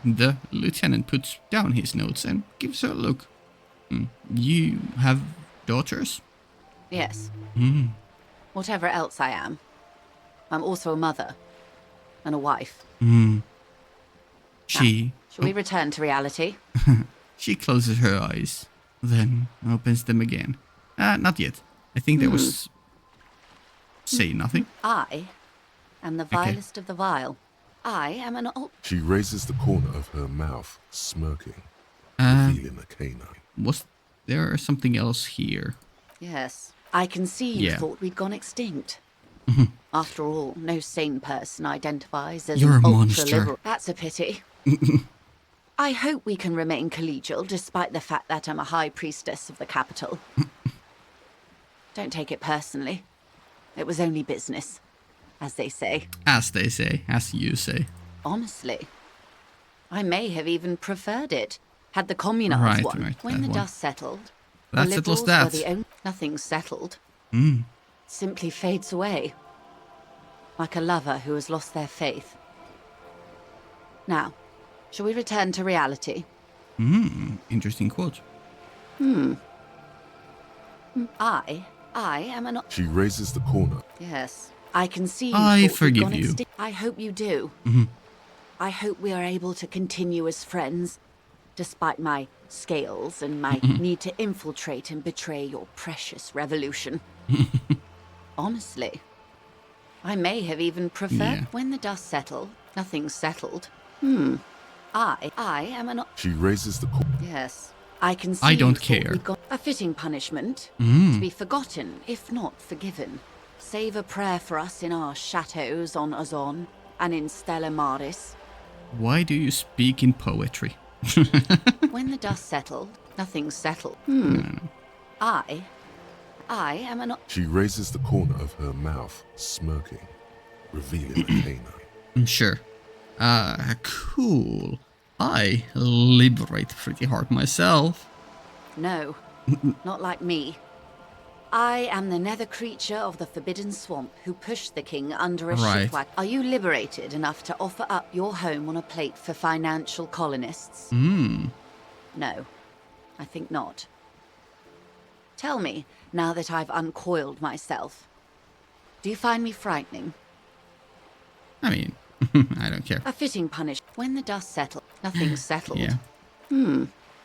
The lieutenant puts down his notes and gives her a look. You have daughters? Yes. Whatever else I am, I'm also a mother. And a wife. She... Shall we return to reality? She closes her eyes, then opens them again. Not yet. I think there was... Say nothing. I am the vilest of the vile. I am an She raises the corner of her mouth, smirking, revealing a canine. Was there something else here? Yes. I can see you thought we'd gone extinct. After all, no sane person identifies as You're an a monster. ultra-liberal. That's a pity. I hope we can remain collegial despite the fact that I'm a high priestess of the capital. Don't take it personally. It was only business, as they say. As they say, as you say. Honestly, I may have even preferred it, had the communards won. Right, When that the one. dust settled, That the settles liberals that. were the only... Nothing settled. Simply fades away. Like a lover who has lost their faith. Now, shall we return to reality? Interesting quote. I am an... She raises the corner. Yes, I can see you I thought we'd forgive gone you. I hope you do. I hope we are able to continue as friends, despite my scales and my need to infiltrate and betray your precious revolution. Honestly, I may have even preferred... Yeah. When the dust settled, nothing settled. I am an... She raises the corner. Yes, I can see I you don't thought care. we'd got a fitting punishment, to be forgotten, if not forgiven. Save a prayer for us in our chateaus on Ozon and in Stella Maris. Why do you speak in poetry? When the dust settled, nothing settled. I am an... She raises the corner of her mouth, smirking, revealing a canine. Sure. Cool. I liberate pretty hard myself. No, not like me. I am the nether creature of the Forbidden Swamp who pushed the king under a Right. shipwreck. Are you liberated enough to offer up your home on a plate for financial colonists? No, I think not. Tell me, now that I've uncoiled myself, do you find me frightening? I mean, I don't care. A fitting punish. When the dust settled, nothing settled. Yeah.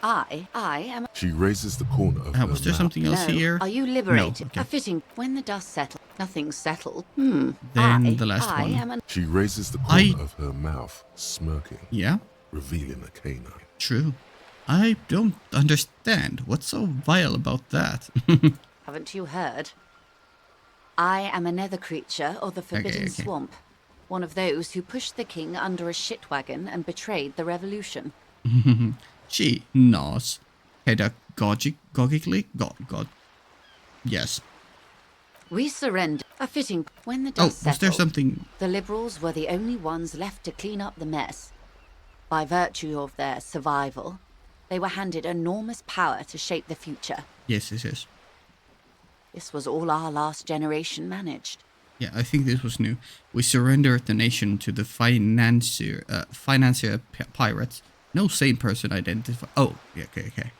I am... She raises the corner of her Was there mouth. something else No. here? Are you liberated? No, okay. A fitting... When the dust settled, nothing settled. Then the last I one. am an... She raises the corner of her mouth, smirking, Yeah, revealing a canine. true. I don't understand. What's so vile about that? Haven't you heard? I am a nether creature of the Forbidden okay. Swamp. One of those who pushed the king under a shit wagon and betrayed the revolution. She nods pedagogically. God. Yes. We surrendered. A fitting... When the Oh, dust was there settled, something? the liberals were the only ones left to clean up the mess. By virtue of their survival, they were handed enormous power to shape the future. Yes. This was all our last generation managed. Yeah, I think this was new. We surrendered the nation to the financier pirates. No sane person identified. Oh, yeah, okay.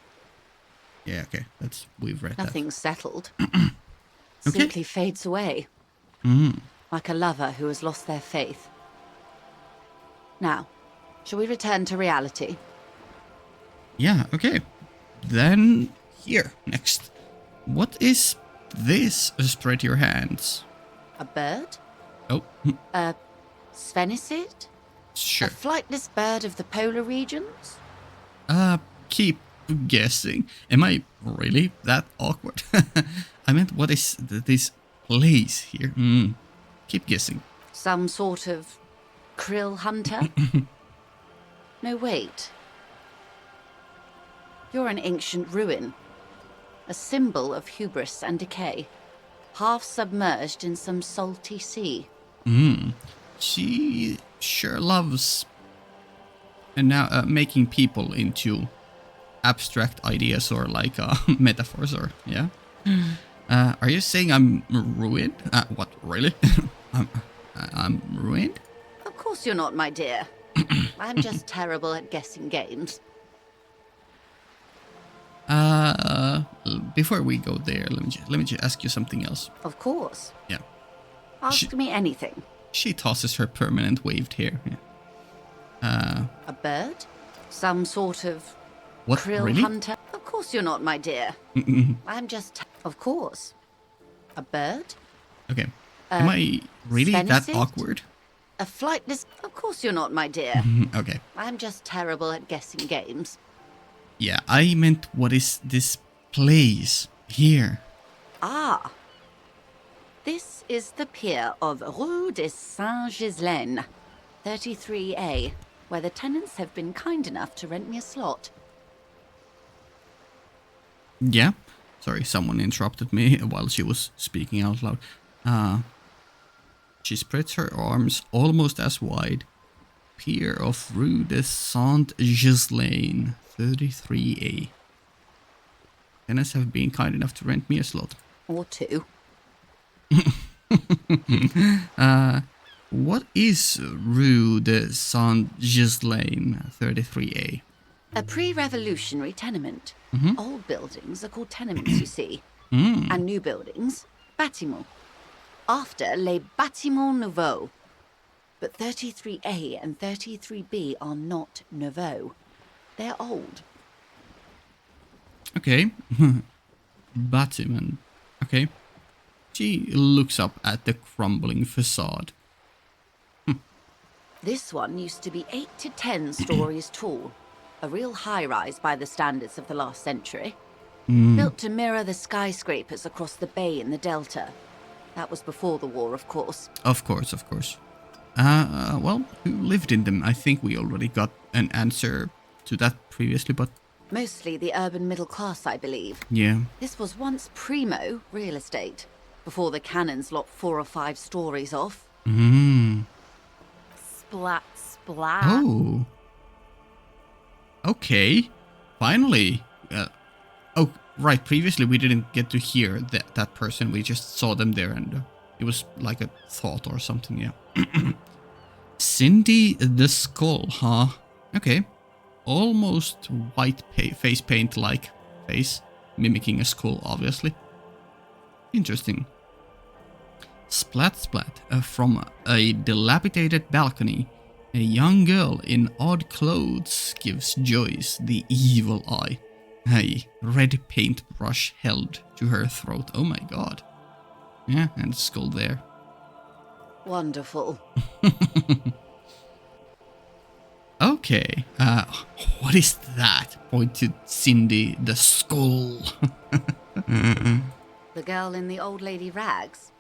Yeah, okay. We've read Nothing settled. Okay. Simply fades away. Like a lover who has lost their faith. Now, shall we return to reality? that. Yeah, okay. Then here next. What is this? Spread your hands. A bird? Oh, A sphenicid? sure. A flightless bird of the polar regions? Keep guessing. Am I really that awkward? I meant, what is this place here? Keep guessing. Some sort of krill hunter? No, wait. You're an ancient ruin. A symbol of hubris and decay. Half submerged in some salty sea. She sure loves and now making people into abstract ideas or like metaphors or yeah. Are you saying I'm ruined? What, really? I'm ruined? Of course you're not, my dear. I'm just terrible at guessing games. Before we go there, let me just ask you something else. Of course. Yeah. Ask me anything. She tosses her permanent waved hair. Yeah. A bird? Some sort of What, krill really? hunter? Of course you're not, my dear. I'm just... Of course. A bird? Okay. Am I really that sphenicid? awkward? A flightless... Of course you're not, my dear. Okay. I'm just terrible at guessing games. Yeah, I meant, what is this place here? Ah. This is the pier of Rue de Saint-Ghislain, 33A. where the tenants have been kind enough to rent me a slot. Yeah. Sorry, someone interrupted me while she was speaking out loud. She spreads her arms almost as wide. Pier of Rue de Saint-Ghislain, 33A. Tenants have been kind enough to rent me a slot. Or two. What is Rue de Saint-Ghislain, 33A? A pre-revolutionary tenement. Old buildings are called tenements, you see. And new buildings, bâtiments. After les bâtiments nouveaux. But 33A and 33B are not nouveaux. They're old. Okay. Bâtiment. Okay. She looks up at the crumbling facade. This one used to be 8 to 10 stories tall. A real high-rise by the standards of the last century. Built to mirror the skyscrapers across the bay in the Delta. That was before the war, of course. Of course, of course. Well, who lived in them? I think we already got an answer to that previously, but... Mostly the urban middle class, I believe. Yeah. This was once primo real estate, before the cannons lopped 4 or 5 stories off. Splat, splat. Oh. Okay. Finally. Oh, right. Previously, we didn't get to hear that person. We just saw them there, and it was like a thought or something, yeah. Cindy the Skull, huh? Okay. Almost white face paint-like face, mimicking a skull, obviously. Interesting. Splat splat, from a dilapidated balcony, a young girl in odd clothes gives Joyce the evil eye. A red paintbrush held to her throat. Oh my god. Yeah, and skull there. Wonderful. Okay, what is that? Point to Cindy the Skull. The girl in the old lady rags?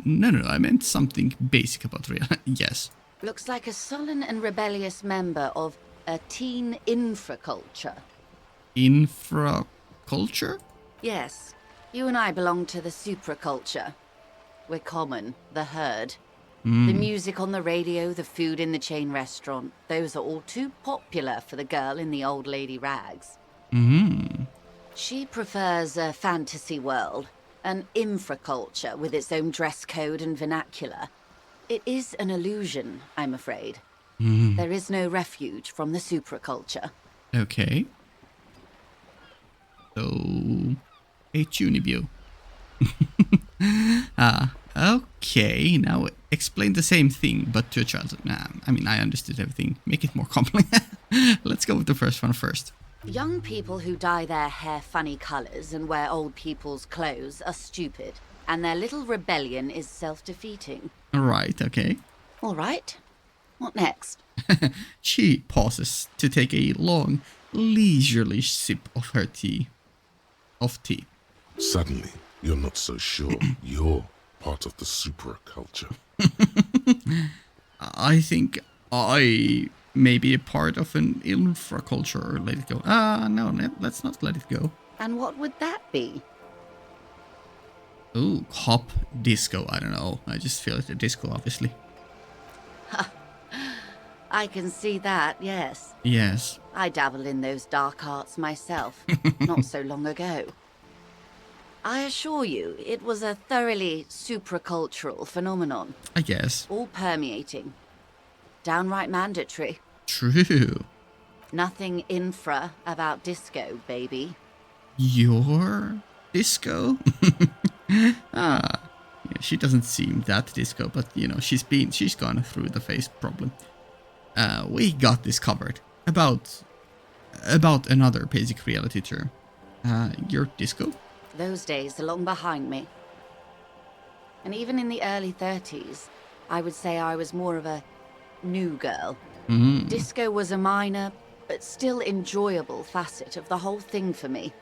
No, I meant something basic about real. Yes. Looks like a sullen and rebellious member of a teen infraculture. Infraculture? Yes, you and I belong to the supraculture. We're common, the herd. The music on the radio, the food in the chain restaurant, those are all too popular for the girl in the old lady rags. She prefers a fantasy world, an infraculture with its own dress code and vernacular. It is an illusion, I'm afraid. There is no refuge from the supraculture. Okay. So, a Tunibio. Okay, now explain the same thing, but to a child. Nah, I mean, I understood everything. Make it more complex. Let's go with the first one first. Young people who dye their hair funny colors and wear old people's clothes are stupid, and their little rebellion is self-defeating. Right, okay. All right. What next? She pauses to take a long, leisurely sip of her tea. Suddenly, you're not so sure you're part of the supraculture. I think I may be a part of an infraculture, or let it go. No, let's not let it go. And what would that be? Ooh, hop disco, I don't know. I just feel it a disco, obviously. I can see that, yes. Yes. I dabbled in those dark arts myself, not so long ago. I assure you, it was a thoroughly supracultural phenomenon. I guess. All permeating. Downright mandatory. True. Nothing infra about disco, baby. Your disco? Yeah, she doesn't seem that disco, but you know, she's gone through the face problem. We got this covered. About another basic reality term. Your disco? Those days are long behind me. And even in the early 30s, I would say I was more of a new girl. Disco was a minor, but still enjoyable facet of the whole thing for me.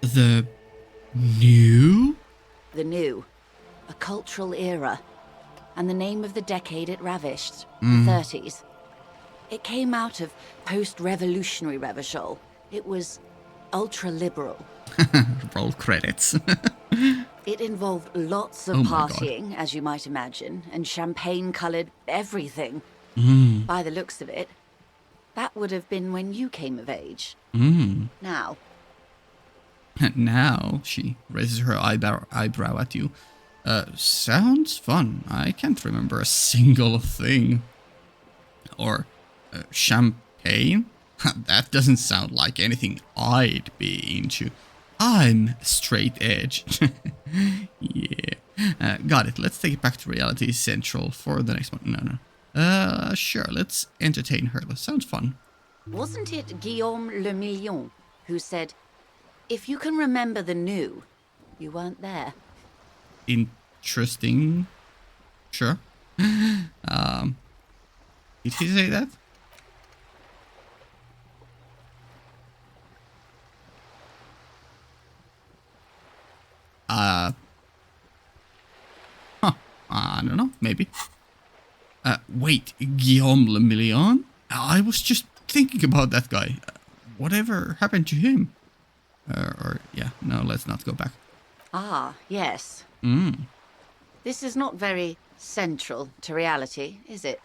The new? The new. A cultural era. And the name of the decade it ravished. The 30s. It came out of post-revolutionary Revachol. It was ultra-liberal. Roll credits. It involved lots of Oh my God. partying, as you might imagine, and champagne-colored everything. By the looks of it, that would have been when you came of age. Now, Now she raises her eyebrow at you. Sounds fun. I can't remember a single thing. Or champagne? That doesn't sound like anything I'd be into. I'm straight edge. Yeah. Got it. Let's take it back to Reality Central for the next one. No. Sure. Let's entertain her. That sounds fun. wasn't it Guillaume Le Million who said, if you can remember the new, you weren't there? Interesting. Sure. Did he say that? I don't know, maybe. Wait, Guillaume Le Million? I was just thinking about that guy. Whatever happened to him? Yeah, no, let's not go back. Ah, yes. This is not very central to reality, is it?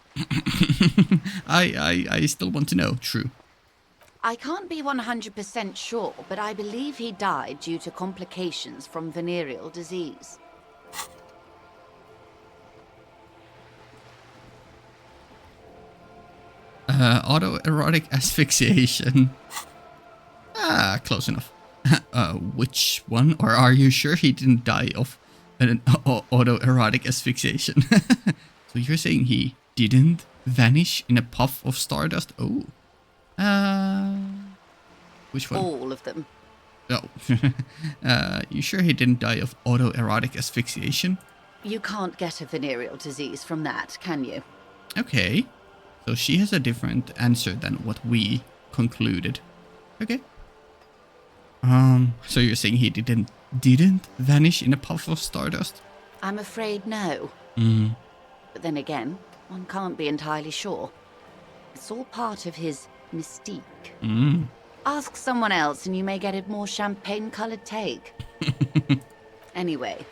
I still want to know, true. I can't be 100% sure, but I believe he died due to complications from venereal disease. Autoerotic asphyxiation. Close enough. Which one? Or are you sure he didn't die of an autoerotic asphyxiation? So you're saying he didn't vanish in a puff of stardust? Oh. Which one? All of them. Oh. You sure he didn't die of autoerotic asphyxiation? You can't get a venereal disease from that, can you? Okay. So she has a different answer than what we concluded. Okay. So you're saying he didn't vanish in a puff of stardust? I'm afraid no. But then again, one can't be entirely sure. It's all part of his mystique. Ask someone else and you may get a more champagne-colored take. Anyway,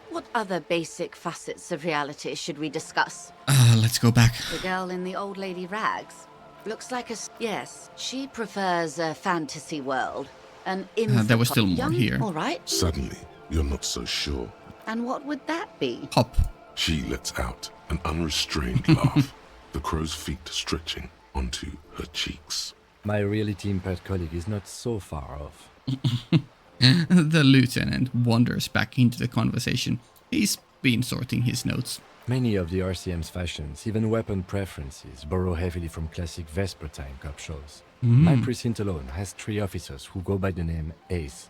what other basic facets of reality should we discuss? Let's go back. The girl in the old lady rags. Looks like a... Yes, she prefers a fantasy world. An there was still more here. All right. Suddenly, you're not so sure. And what would that be? Hop. She lets out an unrestrained laugh, the crow's feet stretching onto her cheeks. My reality-impaired colleague is not so far off. The lieutenant wanders back into the conversation. He's been sorting his notes. Many of the RCM's fashions, even weapon preferences, borrow heavily from classic Vespertine cop shows. My precinct alone has 3 officers who go by the name Ace.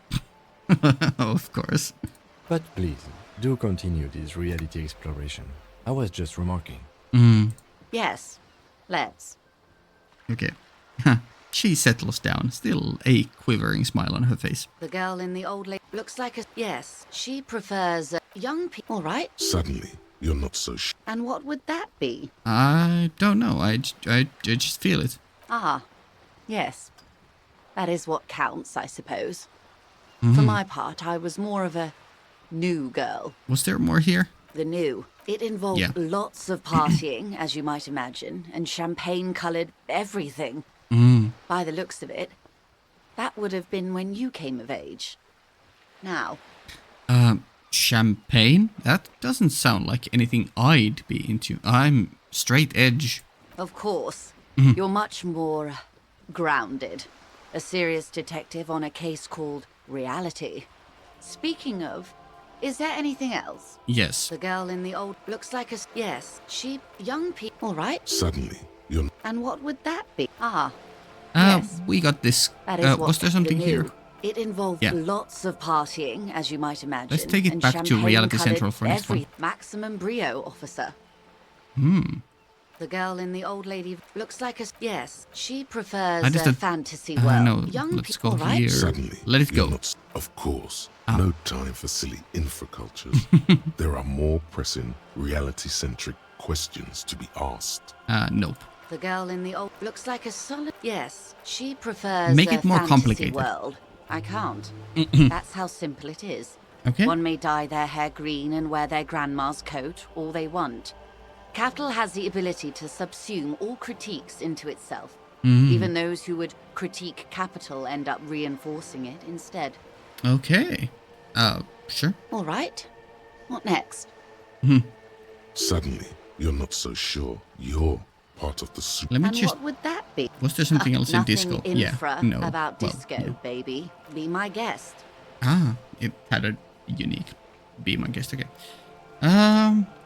Of course. But please, do continue this reality exploration. I was just remarking. Yes, let's. Okay. She settles down, still a quivering smile on her face. The girl in the old lady looks like a... Yes, she prefers young people. All right. Suddenly, you're not so sure. And what would that be? I don't know. I just feel it. Ah, yes. That is what counts, I suppose. For my part, I was more of a new girl. Was there more here? The new. It involved lots of partying, as you might imagine, and champagne-colored everything. By the looks of it, that would have been when you came of age. Now. Champagne? That doesn't sound like anything I'd be into. I'm straight edge. Of course. You're much more grounded. A serious detective on a case called Reality. Speaking of, is there anything else? Yes. The girl in the old looks like a... Yes, she... Young people, all right? Suddenly, you're... And what would that be? Ah, yes. We got this. That is Was there something the here? new. It involved lots of partying, as you might imagine. Let's take it and back to Reality champagne-coloured Central for next one. Maximum brio, officer. The girl in the old lady looks like a... Yes, she prefers a fantasy world. No, Young let's people, go right? here. Suddenly, Let it you're go. not... Of course, no time for silly infracultures. There are more pressing, reality-centric questions to be asked. Nope. The girl in the old looks like a solid. Yes, she prefers Make a it more fantasy complicated. world. I can't. That's how simple it is. Okay. One may dye their hair green and wear their grandma's coat all they want. Capital has the ability to subsume all critiques into itself. Even those who would critique capital end up reinforcing it instead. Okay. Sure. All right. What next? Suddenly, you're not so sure you're part of the super. Let me And just... what would that be? Was there something else in Nothing disco? infra No. about Well, disco, no. baby. Be my guest. Ah, it had a unique be my guest. Okay.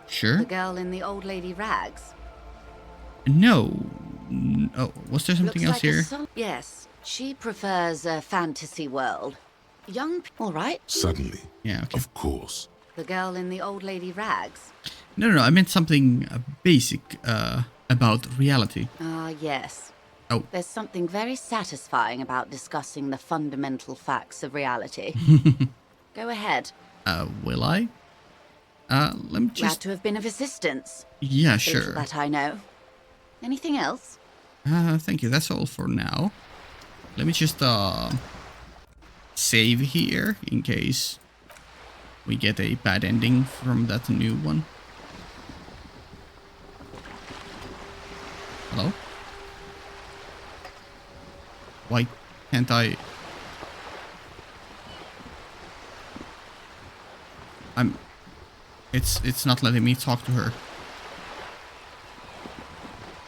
Sure. The girl in the old lady rags. No. Oh, was there something Looks else like here? Yes, she prefers a fantasy world. All right. Suddenly, Yeah, okay. of course. The girl in the old lady rags. No, I meant something basic about reality. Ah, yes. Oh. There's something very satisfying about discussing the fundamental facts of reality. Go ahead. Will I? Let me Glad just... to have been of assistance. Yeah, Little sure. that I know. Anything else? Thank you. That's all for now. Let me just save here in case we get a bad ending from that new one. Hello? Why can't I? It's not letting me talk to her.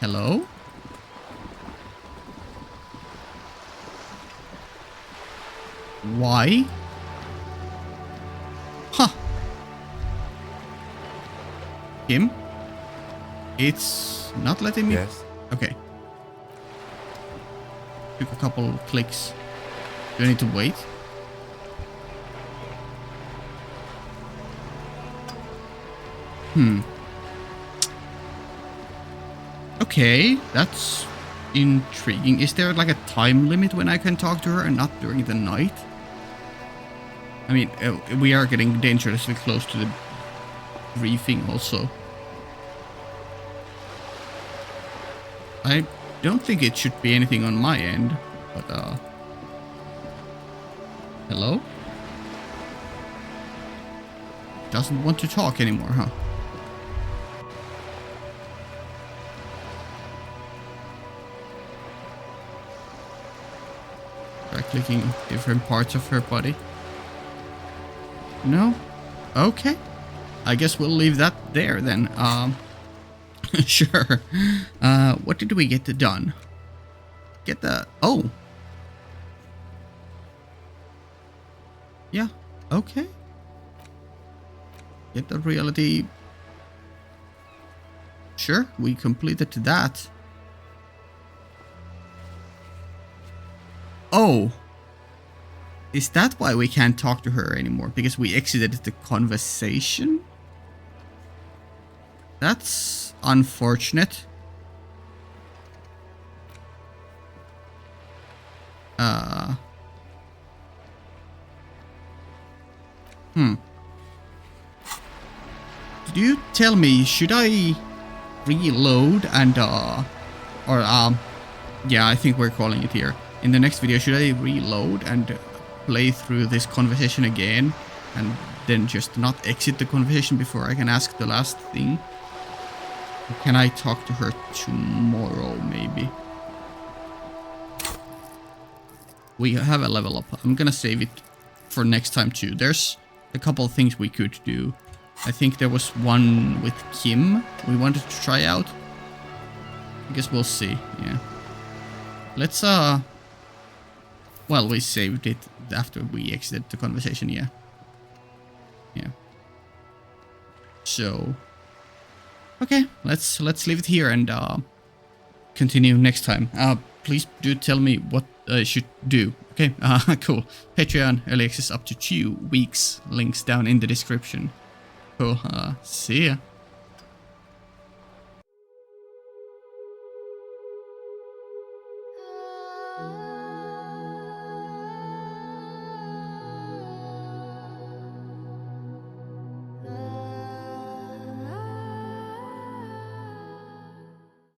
Hello? Why? Huh. Him? It's not letting me... Yes? Okay. Took a couple clicks. Do I need to wait? Okay, that's intriguing. Is there like a time limit when I can talk to her and not during the night? I mean, we are getting dangerously close to the briefing also. I don't think it should be anything on my end, but hello? Doesn't want to talk anymore, huh? Try clicking different parts of her body. No? Okay. I guess we'll leave that there then. Sure. What did we get done? Get the... Oh. Yeah. Okay. Get the reality... Sure, we completed that. Oh. Is that why we can't talk to her anymore? Because we exited the conversation? That's unfortunate. Did you tell me, should I reload and yeah, I think we're calling it here. In the next video, should I reload and play through this conversation again and then just not exit the conversation before I can ask the last thing? Or can I talk to her tomorrow, maybe? We have a level up. I'm gonna save it for next time too. There's a couple of things we could do. I think there was one with Kim we wanted to try out. I guess we'll see, yeah. Let's, well, we saved it after we exited the conversation, yeah. Yeah. So... Okay, let's leave it here and, continue next time. Please do tell me what I should do. Okay, cool. Patreon early access up to 2 weeks. Links down in the description. Cool, see ya.